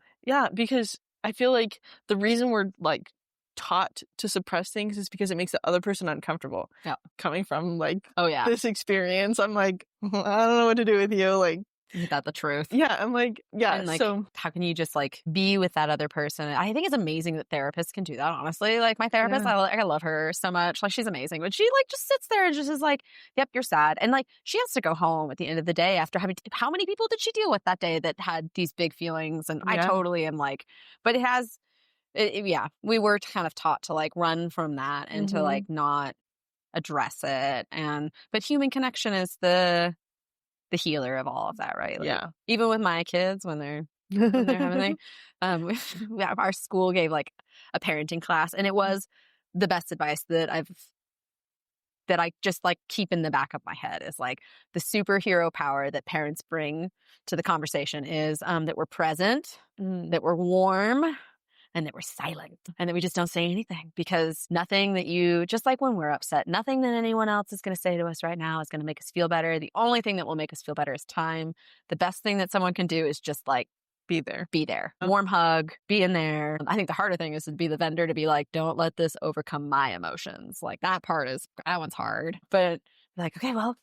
because I feel like the reason we're like taught to suppress things is because it makes the other person uncomfortable. Yeah. Coming from like this experience, I'm like, I don't know what to do with you. Like, is that the truth? Yeah, I'm like, yeah. And like, so how can you just like be with that other person? I think it's amazing that therapists can do that. Honestly, like my therapist, I love her so much. Like she's amazing, but she like just sits there and just is like, "Yep, you're sad," and like she has to go home at the end of the day after having. How many people did she deal with that day that had these big feelings? And I totally am like, but it has, we were kind of taught to like run from that and to like not address it. But human connection is the healer of all of that, right? Like, even with my kids when they're having our school gave like a parenting class, and it was the best advice that I just like keep in the back of my head, is like the superhero power that parents bring to the conversation is that we're present, that we're warm, and that we're silent, and that we just don't say anything, because nothing that just like when we're upset, nothing that anyone else is going to say to us right now is going to make us feel better. The only thing that will make us feel better is time. The best thing that someone can do is just like be there, warm hug, be in there. I think the harder thing is to be the vendor, to be like, don't let this overcome my emotions. Like that one's hard, but like, okay, well,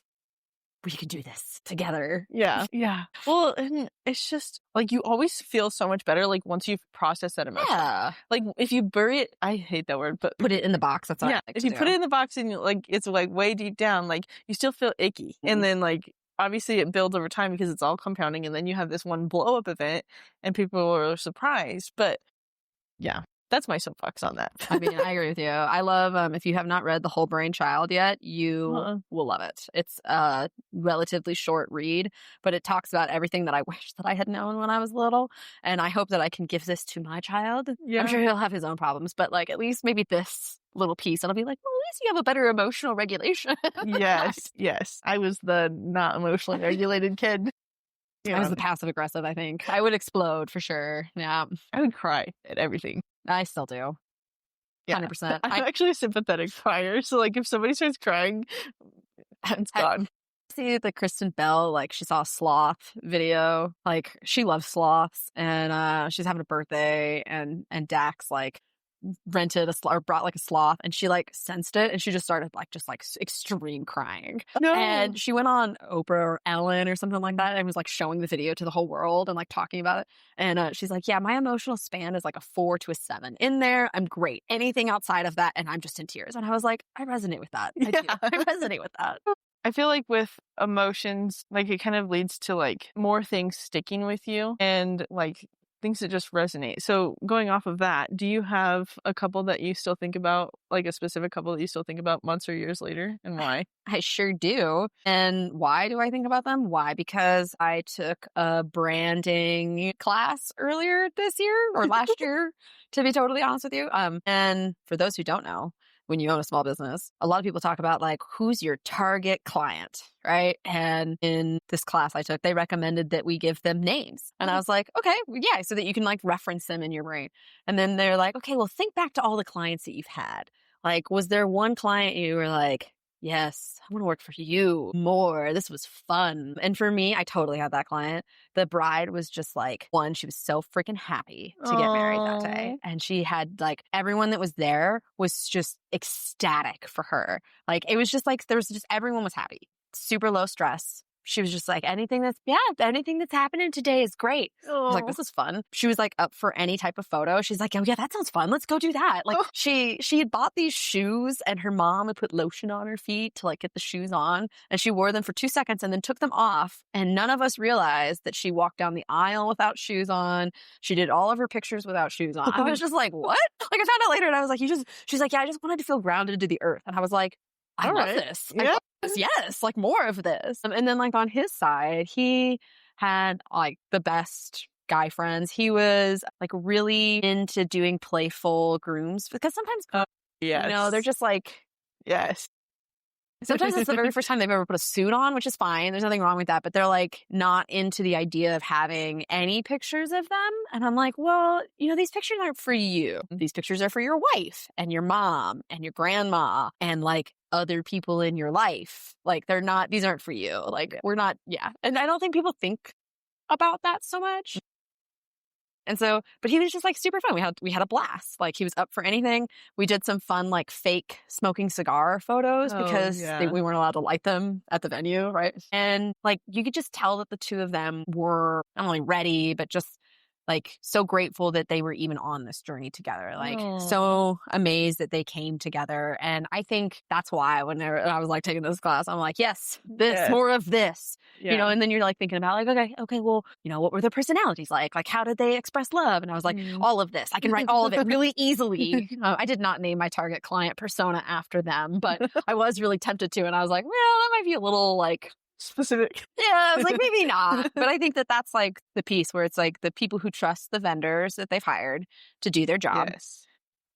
we can do this together. Yeah. Well, and it's just like you always feel so much better like once you've processed that emotion. Yeah. Like if you bury it, I hate that word, but put it in the box. That's what I like if you put it in the box and like it's like way deep down, like you still feel icky, and then like obviously it builds over time because it's all compounding, and then you have this one blow up event and people are surprised. But yeah. That's my soapbox on that. I mean, I agree with you. I love, if you have not read The Whole Brain Child yet, you will love it. It's a relatively short read, but it talks about everything that I wish that I had known when I was little. And I hope that I can give this to my child. Yeah. I'm sure he'll have his own problems, but like at least maybe this little piece, and I'll be like, well, at least you have a better emotional regulation. Yes. I was the not emotionally regulated kid. I was the passive aggressive, I think. I would explode for sure. Yeah. I would cry at everything. I still do. 100%. I'm actually a sympathetic crier. So like if somebody starts crying, it's gone. See the Kristen Bell, like she saw a sloth video. Like she loves sloths, and she's having a birthday, and Dax like rented or brought like a sloth, and she like sensed it, and she just started like extreme crying. No. And she went on Oprah or Ellen or something like that and was like showing the video to the whole world and like talking about it. And she's like, yeah, my emotional span is like a 4 to a 7. In there, I'm great. Anything outside of that, and I'm just in tears. And I was like, I resonate with that. I do. I resonate with that. I feel like with emotions, like it kind of leads to like more things sticking with you and like things that just resonate. So going off of that, do you have a couple that you still think about, like a specific couple that you still think about months or years later, and why? I sure do. And why do I think about them? Why? Because I took a branding class earlier this year or last year, to be totally honest with you. And for those who don't know, when you own a small business, a lot of people talk about like, who's your target client, right? And in this class I took, they recommended that we give them names. And I was like, okay, yeah, so that you can like reference them in your brain. And then they're like, okay, well, think back to all the clients that you've had. Like, was there one client you were like, yes, I want to work for you more. This was fun. And for me, I totally had that client. The bride was just like, one, she was so freaking happy to get married that day. And she had like, everyone that was there was just ecstatic for her. Like, it was just like, there was just, everyone was happy. Super low stress. She was just like, anything that's happening today is great. I was like, this is fun. She was like up for any type of photo. She's like, oh yeah, that sounds fun. Let's go do that. Like she had bought these shoes, and her mom had put lotion on her feet to like get the shoes on. And she wore them for 2 seconds and then took them off. And none of us realized that she walked down the aisle without shoes on. She did all of her pictures without shoes on. I was just like, what? Like I found out later, and I was like, she's like, yeah, I just wanted to feel grounded to the earth. And I was like, I love this. Yeah. Yes, like more of this. And then like on his side, he had like the best guy friends. He was like really into doing playful grooms, because sometimes, you know, they're just like, yes. Sometimes it's the very first time they've ever put a suit on, which is fine. There's nothing wrong with that. But they're like not into the idea of having any pictures of them. And I'm like, well, you know, these pictures aren't for you. These pictures are for your wife and your mom and your grandma and like other people in your life. Like these aren't for you. Like we're not, yeah. And I don't think people think about that so much. And so, but he was just like super fun. We had a blast. Like he was up for anything. We did some fun like fake smoking cigar photos because we weren't allowed to light them at the venue, right? And like you could just tell that the two of them were not only ready, but just like so grateful that they were even on this journey together. Like so amazed that they came together. And I think that's why when I was like taking this class, I'm like, yes, more of this, you know, and then you're like thinking about like, okay, well, you know, what were their personalities like? Like, how did they express love? And I was like, all of this, I can write all of it really easily. I did not name my target client persona after them, but I was really tempted to. And I was like, well, that might be a little like specific. Yeah, I was like, maybe not. But I think that that's like the piece where it's like the people who trust the vendors that they've hired to do their job. Yes.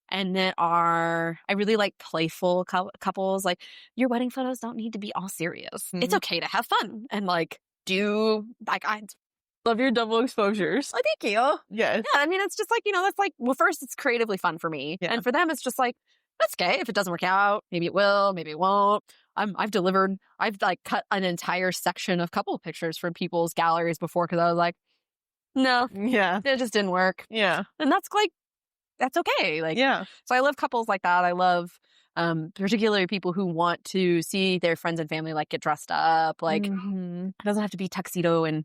And that I really like playful couples. Like your wedding photos don't need to be all serious. It's okay to have fun and like I love your double exposures. Oh, thank you. Yes. Yeah, I mean, it's just like, you know, that's like, well, first it's creatively fun for me. Yeah. And for them, it's just like, that's okay. If it doesn't work out, maybe it will, maybe it won't. I've like cut an entire section of couple pictures from people's galleries before because I was like, no, it just didn't work. Yeah. And that's like, that's okay. Like, yeah. So I love couples like that. I love particularly people who want to see their friends and family like get dressed up. Like it doesn't have to be tuxedo and,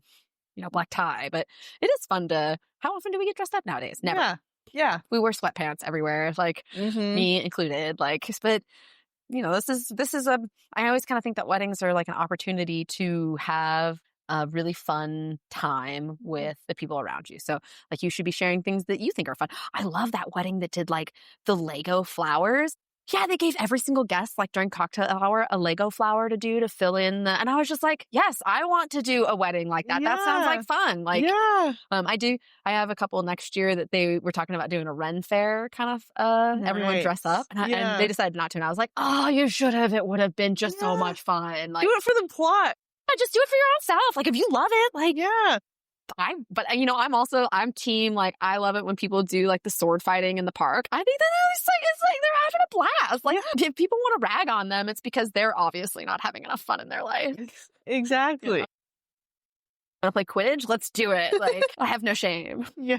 you know, black tie, but it is fun how often do we get dressed up nowadays? Never. Yeah. We wear sweatpants everywhere, like me included. Like, but you know, I always kind of think that weddings are like an opportunity to have a really fun time with the people around you. So like you should be sharing things that you think are fun. I love that wedding that did like the Lego flowers. Yeah, they gave every single guest like during cocktail hour a Lego flower to do to fill in and I was just like, yes, I want to do a wedding like that. That sounds like fun. Like, I have a couple next year that they were talking about doing a Ren fair kind of, everyone dress up and they decided not to. And I was like, oh, you should have. It would have been just so much fun. Like, do it for the plot. Yeah, just do it for your own self. Like if you love it, like, but you know, I'm team, like, I love it when people do like the sword fighting in the park. I think that it's like they're having a blast. Like if people want to rag on them, it's because they're obviously not having enough fun in their life. Exactly. You know? Want to play Quidditch? Let's do it. Like I have no shame. Yeah.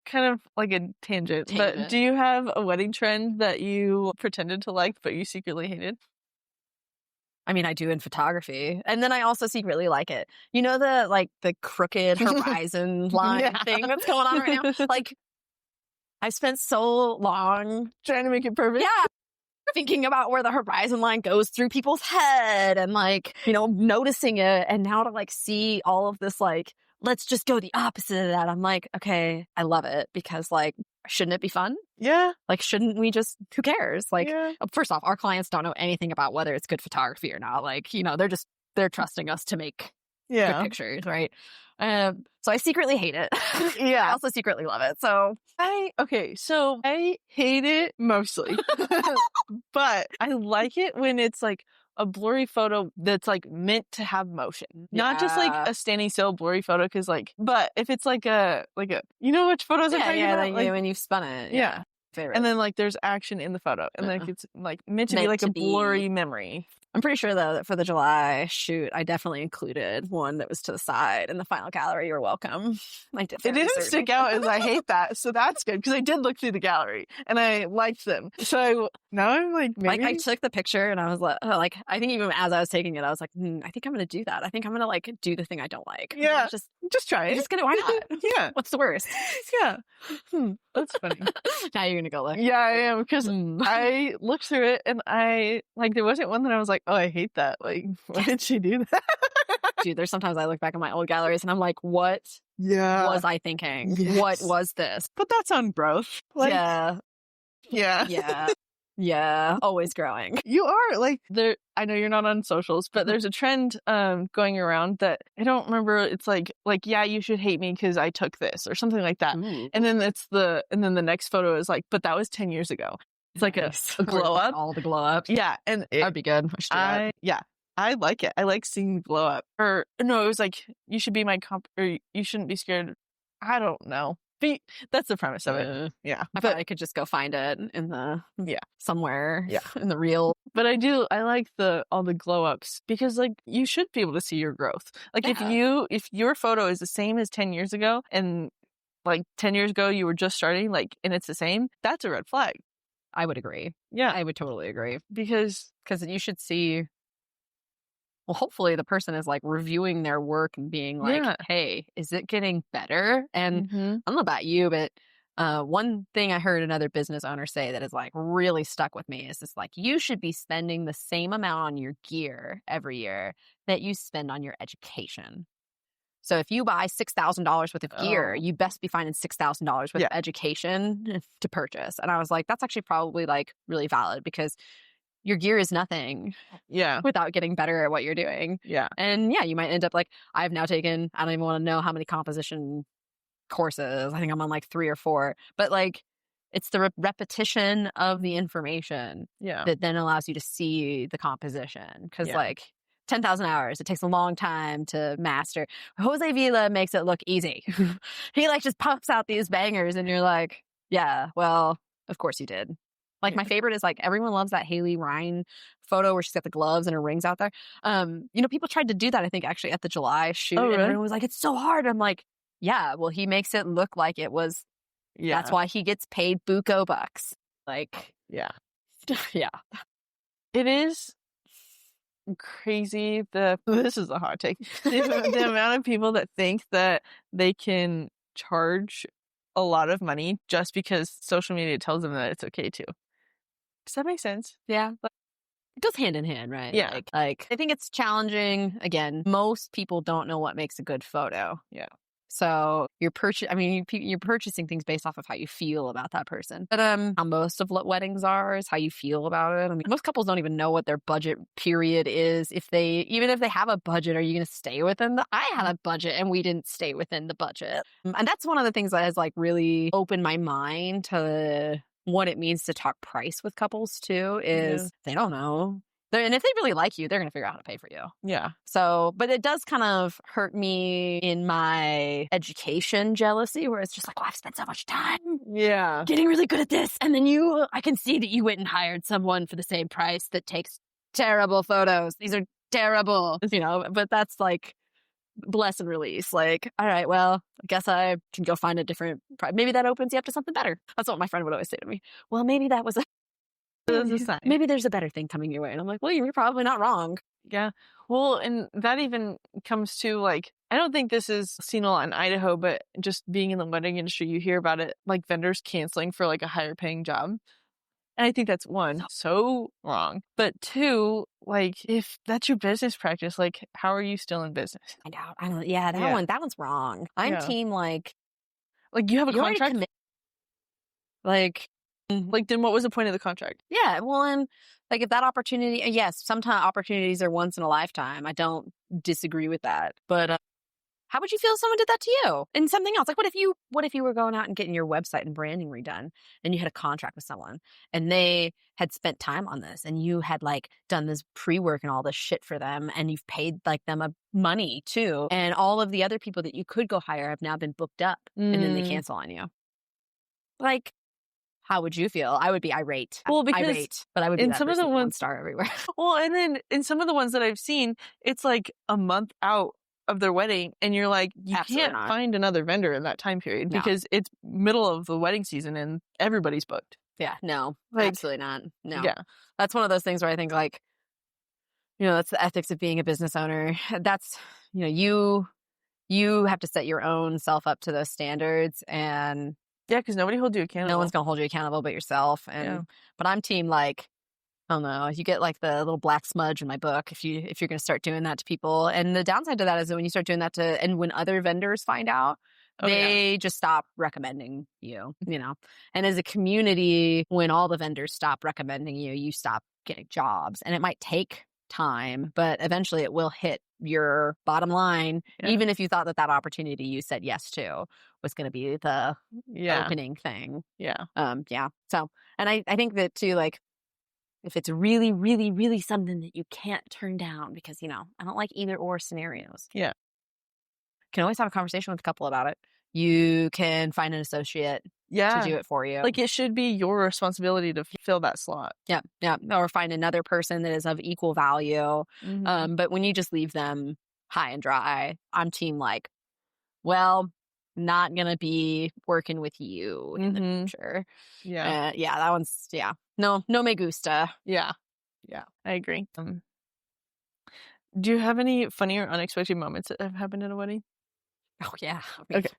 kind of like a tangent, but do you have a wedding trend that you pretended to like, but you secretly hated? I mean, I do in photography. And then I also secretly like it. You know, the crooked horizon line thing that's going on right now? Like, I've spent so long trying to make it perfect. Yeah. Thinking about where the horizon line goes through people's head and like, noticing it. And now to like see all of this, like, let's just go the opposite of that. I'm like, okay, I love it because like, shouldn't it be fun? Yeah. Like, shouldn't we just, who cares? Like, first off, our clients don't know anything about whether it's good photography or not. Like, they're trusting us to make good pictures, right? So I secretly hate it. I also secretly love it. So I hate it mostly, but I like it when it's like a blurry photo that's like meant to have motion, not just like a standing still blurry photo. Cause like, but if it's like a, you know which photos I'm talking about? Like when you've spun it. Yeah. Favorite. And then like there's action in the photo and like it's like meant to be like a blurry memory. I'm pretty sure though that for the July shoot, I definitely included one that was to the side in the final gallery. You're welcome. It didn't stick out as I hate that, so that's good because I did look through the gallery and I liked them. So now I'm like, maybe I took the picture and I was like, I think even as I was taking it, I was like, I think I'm gonna do that. I think I'm gonna like do the thing I don't like. Yeah, just try it. I'm just gonna. Why not? Yeah. What's the worst? Yeah. That's funny. Now you're gonna go look. Yeah, I am because I looked through it and I like there wasn't one that I was like, oh, I hate that. Like, why did she do that? Dude, there's sometimes I look back at my old galleries and I'm like, what was I thinking? Yes. What was this? But that's on growth. Like, yeah. Always growing. You are like there. I know you're not on socials, but there's a trend going around that I don't remember. It's like yeah, you should hate me because I took this or something like that. Ooh. And then the next photo is like, but that was 10 years ago. It's like a glow up. All the glow ups. Yeah, and that'd be good. I like it. I like seeing glow up. Or no, it was like you should be my or you shouldn't be scared. I don't know. That's the premise of it. Yeah. I thought I could just go find it in the somewhere in the reel. But I like all the glow ups because like you should be able to see your growth. Like if your photo is the same as 10 years ago and like 10 years ago you were just starting like and it's the same, that's a red flag. I would agree. Yeah. I would totally agree. Because you should see, well, hopefully the person is like reviewing their work and being like, hey, is it getting better? And I don't know about you, but one thing I heard another business owner say that is like really stuck with me is this like, you should be spending the same amount on your gear every year that you spend on your education. So if you buy $6,000 worth of gear, you best be finding $6,000 worth of education to purchase. And I was like, that's actually probably like really valid because your gear is nothing without getting better at what you're doing. Yeah. And you might end up like, I've now taken, I don't even want to know how many composition courses. I think I'm on like 3 or 4. But like, it's the repetition of the information that then allows you to see the composition. Because like 10,000 hours, it takes a long time to master. Jose Villa makes it look easy. He like just pumps out these bangers and you're like, yeah, well, of course you did. Like my favorite is like everyone loves that Haley Ryan photo where she's got the gloves and her rings out there. People tried to do that, I think, actually at the July shoot. And everyone was like, it's so hard. I'm like, yeah, well, he makes it look like it was. Yeah. That's why he gets paid buco bucks. Like, yeah. It is crazy. This is a hot take. The amount of people that think that they can charge a lot of money just because social media tells them that it's okay to. Does that make sense? Yeah. It goes hand in hand, right? Yeah. Like I think it's challenging. Again, most people don't know what makes a good photo. Yeah. So you're purchasing things based off of how you feel about that person. But how most of weddings are is how you feel about it. I mean, most couples don't even know what their budget period is. Even if they have a budget, are you going to stay within I had a budget and we didn't stay within the budget. And that's one of the things that has like really opened my mind to what it means to talk price with couples too, is they don't know. And if they really like you, they're going to figure out how to pay for you. Yeah. So, but it does kind of hurt me in my education jealousy where it's just like, oh, I've spent so much time getting really good at this. And then I can see that you went and hired someone for the same price that takes terrible photos. These are terrible, but that's like bless and release. Like, all right, well, I guess I can go find a different, maybe that opens you up to something better. That's what my friend would always say to me. Well, maybe that was That's a sign. maybe there's a better thing coming your way. And I'm like, well, you're probably not wrong. Yeah. Well, and that even comes to like, I don't think this is seen a lot in Idaho, but just being in the wedding industry, you hear about it, like vendors canceling for like a higher paying job. And I think that's one, so wrong. But two, like if that's your business practice, like how are you still in business? I don't, yeah, that one's wrong. I'm team like you have a you already contract. Like then what was the point of the contract? Yeah, well, and like if that opportunity, yes, sometimes opportunities are once in a lifetime. I don't disagree with that, but how would you feel if someone did that to you? And something else, like what if you were going out and getting your website and branding redone, and you had a contract with someone, and they had spent time on this, and you had like done this pre-work and all this shit for them, and you've paid like them a money too, and all of the other people that you could go hire have now been booked up, and then they cancel on you. Like, how would you feel? I would be irate. Well, because irate, but I would be in that some of person the ones, 1 star everywhere. Well, and then in some of the ones that I've seen, it's like a month out of their wedding, and you're like, you Absolutely can't not. find another vendor in that time period because it's middle of the wedding season and everybody's booked. Yeah, no, Like, absolutely not. No. Yeah. That's one of those things where I think like, that's the ethics of being a business owner. That's, you have to set your own self up to those standards, and yeah, because nobody holds you accountable. no one's going to hold you accountable but yourself. And, but I'm team like, I don't know, you get like the little black smudge in my book if you're going to start doing that to people. And the downside to that is that when you start doing that and when other vendors find out, they just stop recommending you, And as a community, when all the vendors stop recommending you, you stop getting jobs. And it might take time, but eventually it will hit your bottom line, even if you thought that opportunity you said yes to was going to be the opening thing. Yeah. So, and I think that too, like, if it's really, really, really something that you can't turn down because, I don't like either or scenarios. Yeah. Can always have a conversation with a couple about it. You can find an associate to do it for you. Like it should be your responsibility to fill that slot. Yeah. Or find another person that is of equal value. Mm-hmm. But when you just leave them high and dry, I'm team like, well, not going to be working with you in the future. Yeah. That one's, no me gusta. Yeah. I agree. Do you have any funny or unexpected moments that have happened at a wedding? Oh yeah. Okay.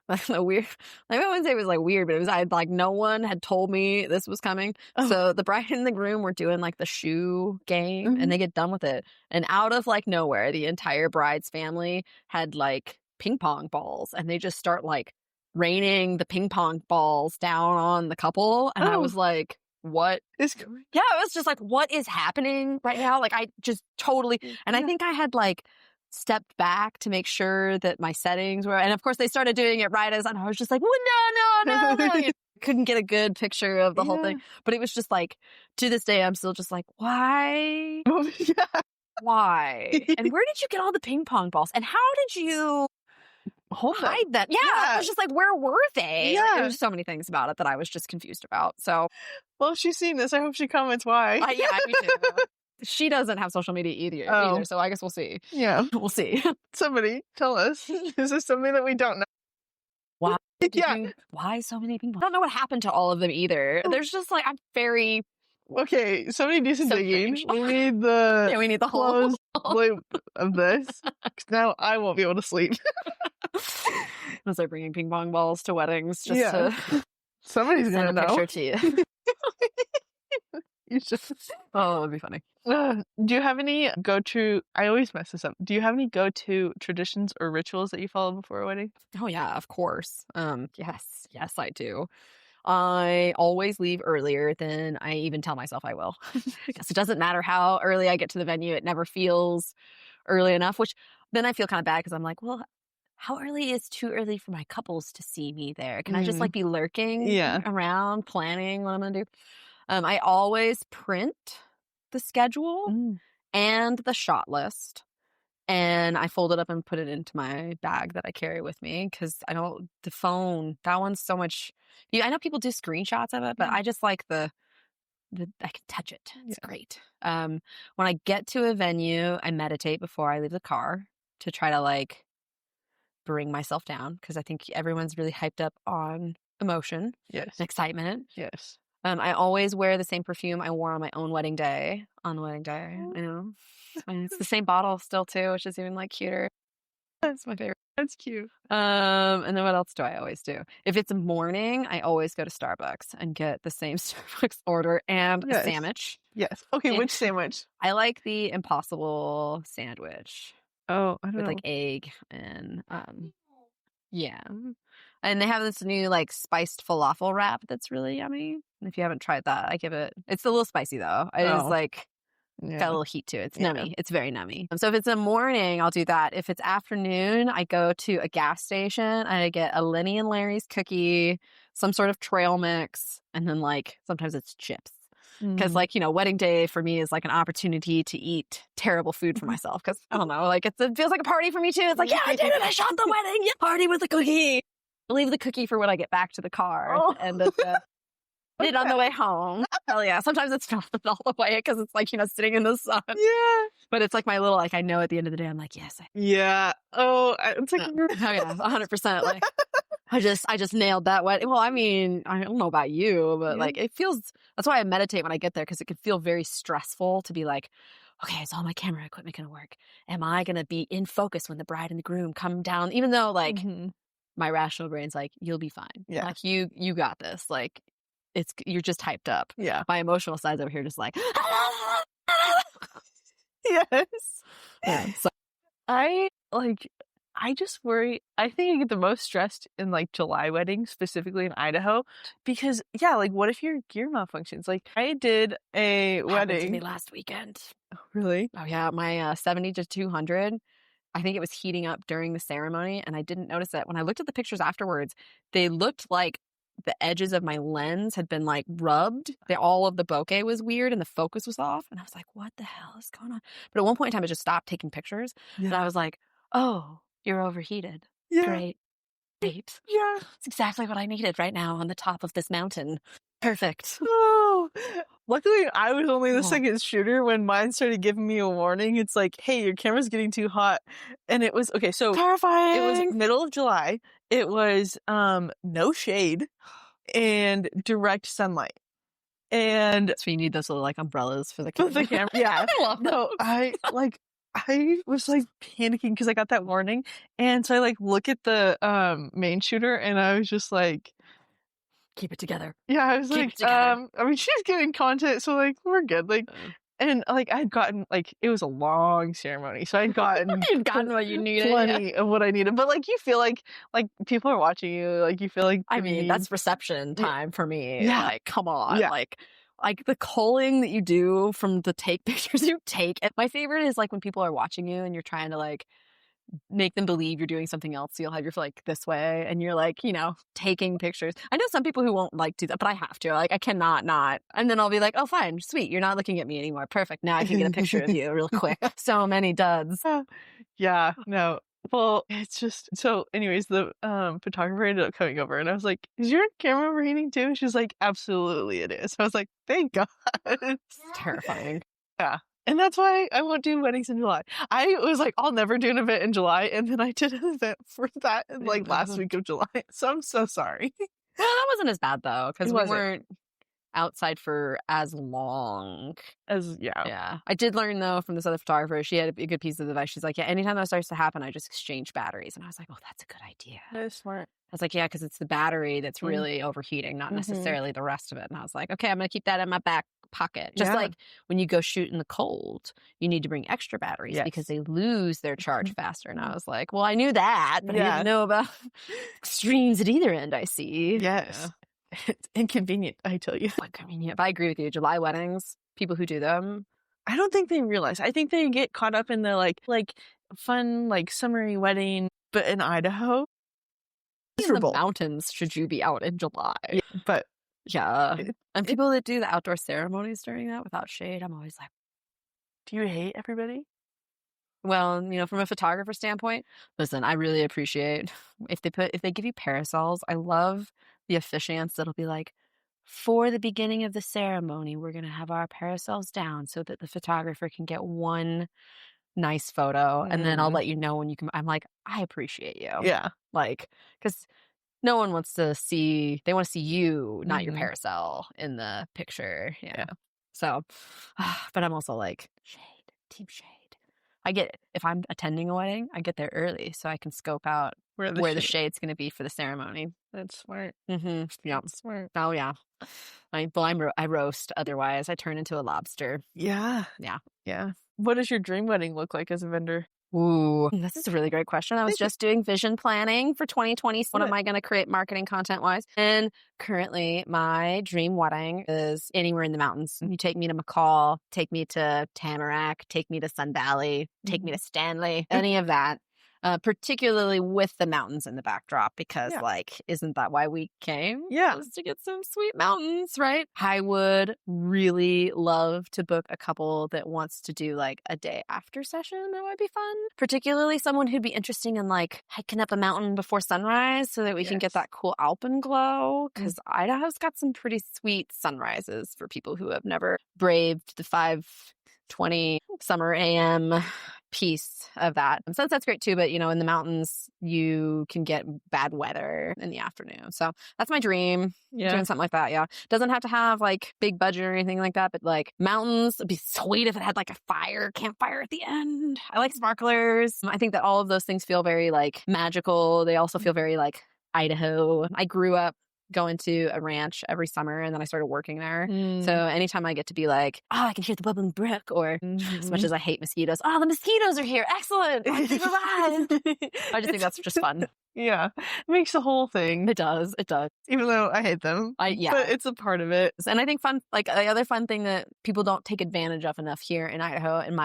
That's so weird. Like I wouldn't say it was like weird, but it was no one had told me this was coming. Oh. So the bride and the groom were doing like the shoe game, and they get done with it, and out of like nowhere, the entire bride's family had like ping pong balls, and they just start like raining the ping pong balls down on the couple, and I was like, what is going? Yeah, it was just like, what is happening right now? Like I just totally, and I think I had like stepped back to make sure that my settings were, and of course they started doing it right as, and I was just like, well, no. Couldn't get a good picture of the whole thing, but it was just like, to this day, I'm still just like, why? Why? And where did you get all the ping pong balls? And how did you hide them? Yeah, I was just like, where were they? Yeah. Like, there was so many things about it that I was just confused about. So, well, if she's seen this, I hope she comments why. Yeah, me too. She doesn't have social media either, so I guess we'll see. Yeah. We'll see. Somebody tell us. Is this something that we don't know? Why? Why so many people? I don't know what happened to all of them either. There's just like, I'm very... Okay, somebody do some digging. We need the we need the closed loop of this. Now I won't be able to sleep. Unless they're bringing ping pong balls to weddings just to... Somebody's going to know. Picture to you. You should. Oh, that would be funny. Do you have any go-to, I always mess this up. Do you have any go-to traditions or rituals that you follow before a wedding? Oh yeah, of course. Yes, I do. I always leave earlier than I even tell myself I will. Because it doesn't matter how early I get to the venue. It never feels early enough, which then I feel kind of bad because I'm like, well, how early is too early for my couples to see me there? Can I just like be lurking around, planning what I'm going to do? I always print the schedule and the shot list, and I fold it up and put it into my bag that I carry with me because the phone, that one's so much. I know people do screenshots of it, but I just like I can touch it. It's great. When I get to a venue, I meditate before I leave the car to try to like bring myself down because I think everyone's really hyped up on emotion Yes. and excitement. Yes. I always wear the same perfume I wore on my own wedding day. On the wedding day, you know, it's the same bottle still too, which is even like cuter. That's my favorite. That's cute. And then what else do I always do? If it's morning, I always go to Starbucks and get the same Starbucks order and a sandwich. Yes. Okay, which sandwich? I like the Impossible sandwich. Oh, I don't with know. like egg and yeah. And they have this new like spiced falafel wrap that's really yummy. And if you haven't tried that, it's a little spicy though. It's like got a little heat to it. It's nummy. It's very nummy. So if it's in the morning, I'll do that. If it's afternoon, I go to a gas station and I get a Lenny and Larry's cookie, some sort of trail mix, and then like sometimes it's chips. Because like, you know, wedding day for me is like an opportunity to eat terrible food for myself. Because I don't know, like it feels like a party for me too. It's like, yeah, I did it. I shot the wedding. Yeah, party with the cookie. Leave the cookie for when I get back to the car and it on the way home. Hell yeah. Sometimes it's not all the way because it's like, you know, sitting in the sun. Yeah. But it's like my little, like, I know at the end of the day, I'm like, yes. Yeah. Oh, it's like, oh yeah, 100%. Like, I just nailed that wedding. Well, I mean, I don't know about you, but like it feels, that's why I meditate when I get there because it can feel very stressful to be like, okay, is all my camera equipment going to work? Am I going to be in focus when the bride and the groom come down? Even though like my rational brain's like, you'll be fine. Yeah. Like you got this. Like you're just hyped up. Yeah. My emotional side's over here just like, yes. Yeah. So I just worry. I think I get the most stressed in like July weddings, specifically in Idaho, because like, what if your gear malfunctions? Like, I did a wedding. Happened to me last weekend. Oh, really? Oh yeah, my 70 to 200. I think it was heating up during the ceremony, and I didn't notice it. When I looked at the pictures afterwards, they looked like the edges of my lens had been like rubbed. All of the bokeh was weird, and the focus was off. And I was like, "What the hell is going on?" But at one point in time, I just stopped taking pictures, and I was like, "Oh, you're overheated. Yeah. Great. Yeah. It's exactly what I needed right now on the top of this mountain. Perfect." Oh, luckily I was only the second shooter when mine started giving me a warning. It's like, hey, your camera's getting too hot. And it was, okay, so terrifying. It was middle of July. It was no shade and direct sunlight. And so you need those little like umbrellas for the camera. Yeah. I love those. I was like panicking because I got that warning. And so I like look at the main shooter and I was just like, keep it together. Yeah, I was like, I mean, she's getting content, so like we're good. Like, and like I'd gotten like it was a long ceremony, so I'd gotten you'd gotten what you needed, plenty of what I needed. But like you feel like people are watching you, like you feel like I mean that's reception time for me. Yeah, like come on, like the culling that you do from the take pictures you take. And my favorite is like when people are watching you and you're trying to like make them believe you're doing something else. So you'll have your like this way and you're like, you know, taking pictures. I know some people who won't like do that, but I have to. Like I cannot not. And then I'll be like, oh, fine, sweet. You're not looking at me anymore. Perfect. Now I can get a picture of you real quick. So many duds. Yeah, no. Well, it's just so anyways, the photographer ended up coming over and I was like, is your camera overheating too? She's like, absolutely it is. I was like, thank God. It's terrifying. Yeah. And that's why I won't do weddings in July. I was like, I'll never do an event in July. And then I did an event for that in like last week of July. So I'm so sorry. Well, that wasn't as bad though, because we weren't outside for as long as Yeah. I did learn though from this other photographer, she had a good piece of advice. She's like, yeah, anytime that starts to happen, I just exchange batteries. And I was like, oh, that's a good idea. That is smart. I was like, yeah, because it's the battery that's really overheating, not necessarily the rest of it. And I was like, okay, I'm going to keep that in my back pocket. Just like when you go shoot in the cold, you need to bring extra batteries because they lose their charge faster. And I was like, well, I knew that, but I didn't know about extremes at either end, I see. Yes. Yeah. It's inconvenient, I tell you. Inconvenient. But I agree with you. July weddings, people who do them, I don't think they realize. I think they get caught up in the like fun, like summery wedding, but in Idaho. In the mountains should you be out in July. Yeah, but and people that do the outdoor ceremonies during that without shade, I'm always like, do you hate everybody? Well, you know, from a photographer standpoint, listen, I really appreciate if they give you parasols. I love the officiants that'll be like, for the beginning of the ceremony, we're going to have our parasols down so that the photographer can get one nice photo, and then I'll let you know when you can. I'm like, I appreciate you. Yeah. Like, because no one wants to see, they want to see you, not your parasol in the picture. Yeah. So, but I'm also like, shade, team shade. I get it. If I'm attending a wedding, I get there early so I can scope out where the shade's going to be for the ceremony. That's smart. Yeah. That's smart. Oh, yeah. I roast. Otherwise, I turn into a lobster. Yeah. Yeah. Yeah. What does your dream wedding look like as a vendor? Ooh, this is a really great question. I was just doing vision planning for 2020. What am I going to create marketing content wise? And currently my dream wedding is anywhere in the mountains. You take me to McCall, take me to Tamarack, take me to Sun Valley, take me to Stanley, any of that. Particularly with the mountains in the backdrop, because like, isn't that why we came? Yeah. Was to get some sweet mountains, right? I would really love to book a couple that wants to do like a day after session. That would be fun. Particularly someone who'd be interested in like hiking up a mountain before sunrise so that we can get that cool alpenglow. Because Idaho's got some pretty sweet sunrises for people who have never braved the 5:20 summer AM piece of that. So that's great too. But, you know, in the mountains, you can get bad weather in the afternoon. So that's my dream. Yeah. Doing something like that. Yeah. Doesn't have to have like big budget or anything like that. But like mountains, it'd be sweet if it had like a campfire at the end. I like sparklers. I think that all of those things feel very like magical. They also feel very like Idaho. I grew up going to a ranch every summer, and then I started working there. So anytime I get to be like, oh, I can hear the bubbling brook, or as much as I hate mosquitoes, oh, the mosquitoes are here. Excellent. They've arrived. I just think that's just fun. Yeah. It makes the whole thing. It does. It does. Even though I hate them. But it's a part of it. And I think the other fun thing that people don't take advantage of enough here in Idaho, in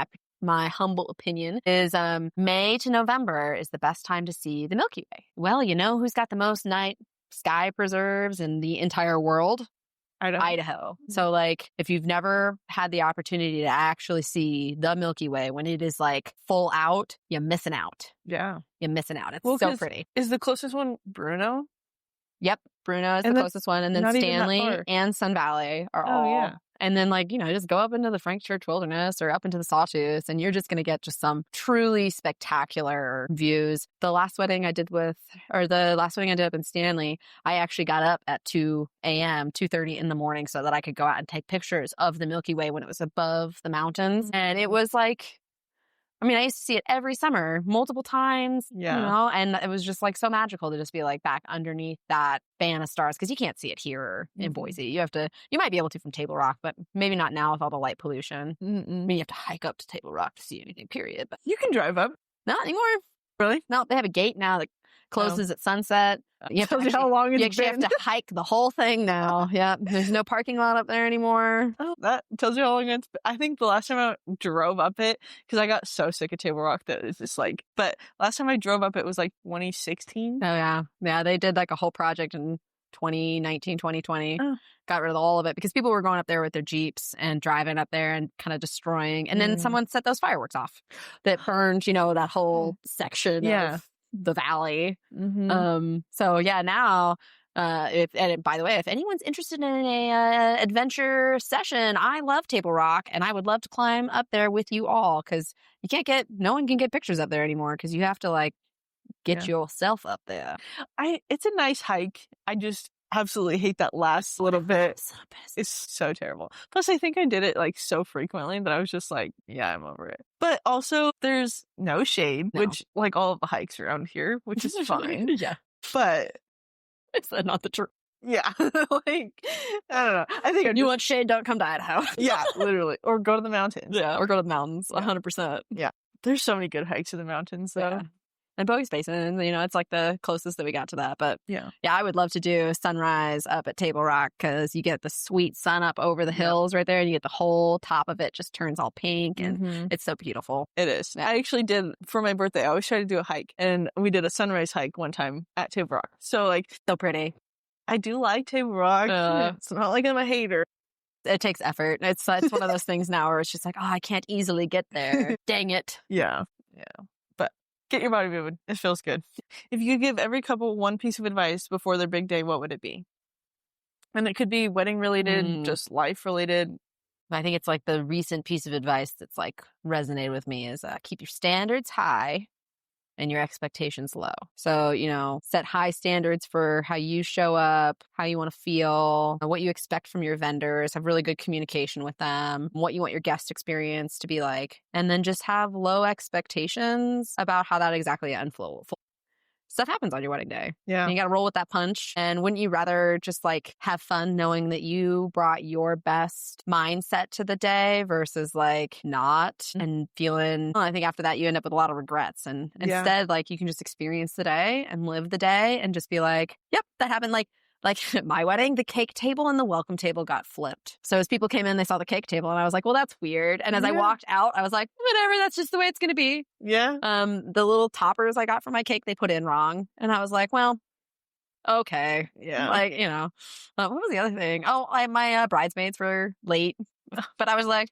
my humble opinion, is May to November is the best time to see the Milky Way. Well, you know who's got the most night sky preserves in the entire world? Idaho. So like, if you've never had the opportunity to actually see the Milky Way when it is like full out, you're missing out. Yeah. You're missing out. It's so pretty. Is the closest one Bruno? Yep. Bruno is the closest one. And then Stanley and Sun Valley are all. Yeah. And then like, you know, just go up into the Frank Church Wilderness or up into the Sawtooth, and you're just going to get just some truly spectacular views. The last wedding I did up in Stanley, I actually got up at 2 a.m., 2:30 in the morning so that I could go out and take pictures of the Milky Way when it was above the mountains. And it was like, I mean, I used to see it every summer, multiple times, you know, and it was just like so magical to just be like back underneath that band of stars, because you can't see it here in Boise. You might be able to from Table Rock, but maybe not now with all the light pollution. I mean, you have to hike up to Table Rock to see anything, period. But you can drive up. Not anymore. Really? No, they have a gate now that closes at sunset. You have to Tells you how long it's you actually been. have to hike the whole thing now. Yeah. There's no parking lot up there anymore. Oh, that tells you how long it's been. I think the last time I drove up it, because I got so sick of Table Rock that it's just like, but last time I drove up it was like 2016. Oh, yeah. Yeah, they did like a whole project in 2019, 2020. Got rid of all of it because people were going up there with their Jeeps and driving up there and kind of destroying. And then someone set those fireworks off that burned, you know, that whole section of the valley. So yeah, now, by the way, if anyone's interested in a adventure session, I love Table Rock, and I would love to climb up there with you all, because no one can get pictures up there anymore because you have to like get yourself up there. It's a nice hike. I just absolutely hate that last little bit. It's so terrible. Plus, I think I did it like so frequently that I was just like, yeah, I'm over it. But also, there's no shade, which like all of the hikes around here, which is fine. But is that not the truth? Yeah. Like, I don't know. I think if you want shade, don't come to Idaho. Yeah, literally. Or go to the mountains. Yeah, or go to the mountains. 100%. Yeah. There's so many good hikes in the mountains, though. Yeah. And Bogey's Basin, you know, it's like the closest that we got to that. But yeah, I would love to do sunrise up at Table Rock, because you get the sweet sun up over the hills right there, and you get the whole top of it just turns all pink, and it's so beautiful. It is. I actually did, for my birthday, I always try to do a hike, and we did a sunrise hike one time at Table Rock. So like, so pretty. I do like Table Rock. It's not like I'm a hater. It takes effort. It's one of those things now where it's just like, oh, I can't easily get there. Dang it. Yeah. But get your body moving. It feels good. If you could give every couple one piece of advice before their big day, what would it be? And it could be wedding related, just life related, I think it's like the recent piece of advice that's like resonated with me is keep your standards high and your expectations low. So, set high standards for how you show up, how you want to feel, what you expect from your vendors, have really good communication with them, what you want your guest experience to be like, and then just have low expectations about how that exactly unfolds. Stuff happens on your wedding day. Yeah. And you got to roll with that punch. And wouldn't you rather just like have fun knowing that you brought your best mindset to the day versus like not and feeling, I think after that you end up with a lot of regrets. And instead, like you can just experience the day and live the day and just be like, yep, that happened. Like at my wedding, the cake table and the welcome table got flipped. So as people came in, they saw the cake table and I was like, well, that's weird. And as I walked out, I was like, whatever, that's just the way it's going to be. Yeah. The little toppers I got for my cake, they put in wrong. And I was like, well, okay. Yeah. Like, what was the other thing? Oh, my bridesmaids were late. But I was like,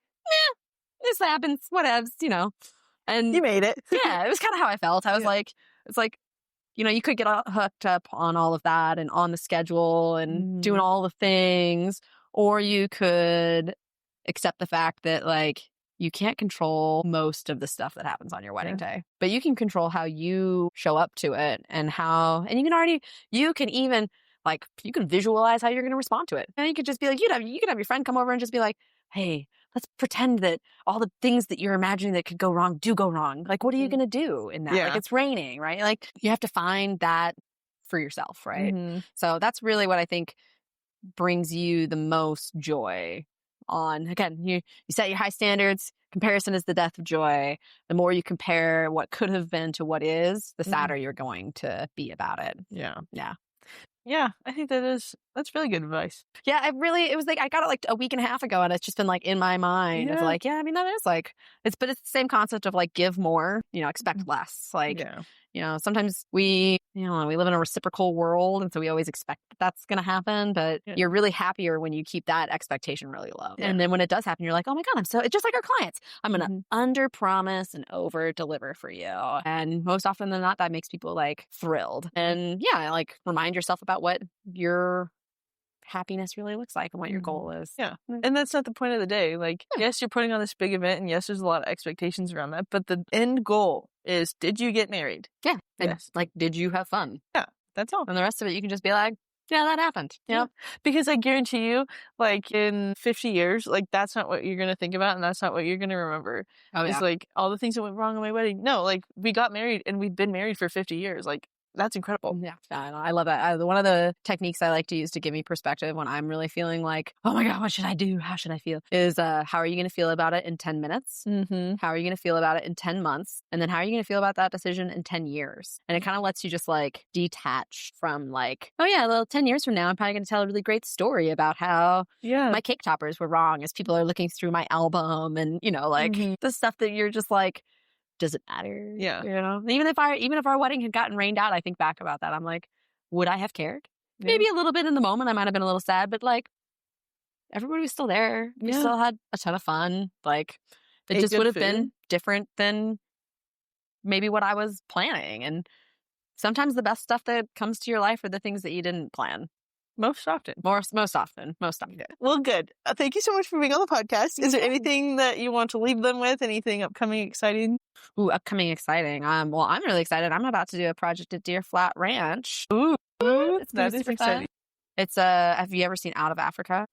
this happens, whatevs, And you made it. Yeah, it was kind of how I felt. I was like, it's like, you could get hooked up on all of that and on the schedule and doing all the things, or you could accept the fact that like you can't control most of the stuff that happens on your wedding day, but you can control how you show up to it and you can even like, you can visualize how you're going to respond to it. And you could just be like, you could have your friend come over and just be like, hey, let's pretend that all the things that you're imagining that could go wrong do go wrong. Like, what are you going to do in that? Like, it's raining, right? Like, you have to find that for yourself, right? So that's really what I think brings you the most joy on. Again, you set your high standards. Comparison is the death of joy. The more you compare what could have been to what is, the sadder you're going to be about it. Yeah. Yeah. Yeah, I think that's really good advice. Yeah, it was like, I got it like a week and a half ago and it's just been like in my mind of like, I mean, that is like, but it's the same concept of like, give more, expect less. Like, sometimes we live in a reciprocal world. And so we always expect that's going to happen, but you're really happier when you keep that expectation really low. Yeah. And then when it does happen, you're like, oh my God, it's just like our clients. I'm going to under promise and over deliver for you. And most often than not, that makes people like thrilled. And like remind yourself about what your happiness really looks like and what your goal is. Yeah. And that's not the point of the day. Like, yes, you're putting on this big event and yes, there's a lot of expectations around that, but the end goal is, did you get married? Yeah. And like, did you have fun? Yeah. That's all. And the rest of it, you can just be like, yeah, that happened. Yeah. Because I guarantee you, like in 50 years, like that's not what you're going to think about and that's not what you're going to remember. Oh, it's like all the things that went wrong on my wedding. No, like we got married and we've been married for 50 years. Like, that's incredible. Yeah, I love that. One of the techniques I like to use to give me perspective when I'm really feeling like, oh my God, what should I do? How should I feel? Is how are you going to feel about it in 10 minutes? How are you going to feel about it in 10 months? And then how are you going to feel about that decision in 10 years? And it kind of lets you just like detach from like, oh yeah, well, 10 years from now, I'm probably going to tell a really great story about how my cake toppers were wrong as people are looking through my album and, like the stuff that you're just like, does it matter? Yeah. Even if our wedding had gotten rained out, I think back about that. I'm like, would I have cared? Yeah. Maybe a little bit in the moment. I might have been a little sad, but like everybody was still there. We still had a ton of fun. Like it just would have been different than maybe what I was planning. And sometimes the best stuff that comes to your life are the things that you didn't plan. Most often. Most often. Well, good. Thank you so much for being on the podcast. Is there anything that you want to leave them with? Anything upcoming exciting? Ooh, upcoming exciting. Well, I'm really excited. I'm about to do a project at Deer Flat Ranch. Ooh, that is exciting. It's have you ever seen Out of Africa?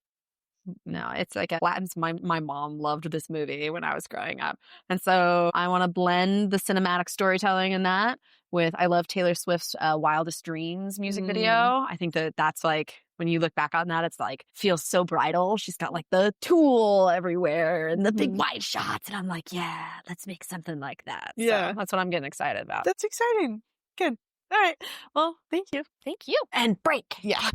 No, it's like Latin's. My mom loved this movie when I was growing up. And so I want to blend the cinematic storytelling in that with, I love Taylor Swift's Wildest Dreams music video. I think that's like, when you look back on that, it's like, feels so bridal. She's got like the tulle everywhere and the big wide shots. And I'm like, yeah, let's make something like that. Yeah. So that's what I'm getting excited about. That's exciting. Good. All right. Well, thank you. Thank you. And break. Yeah.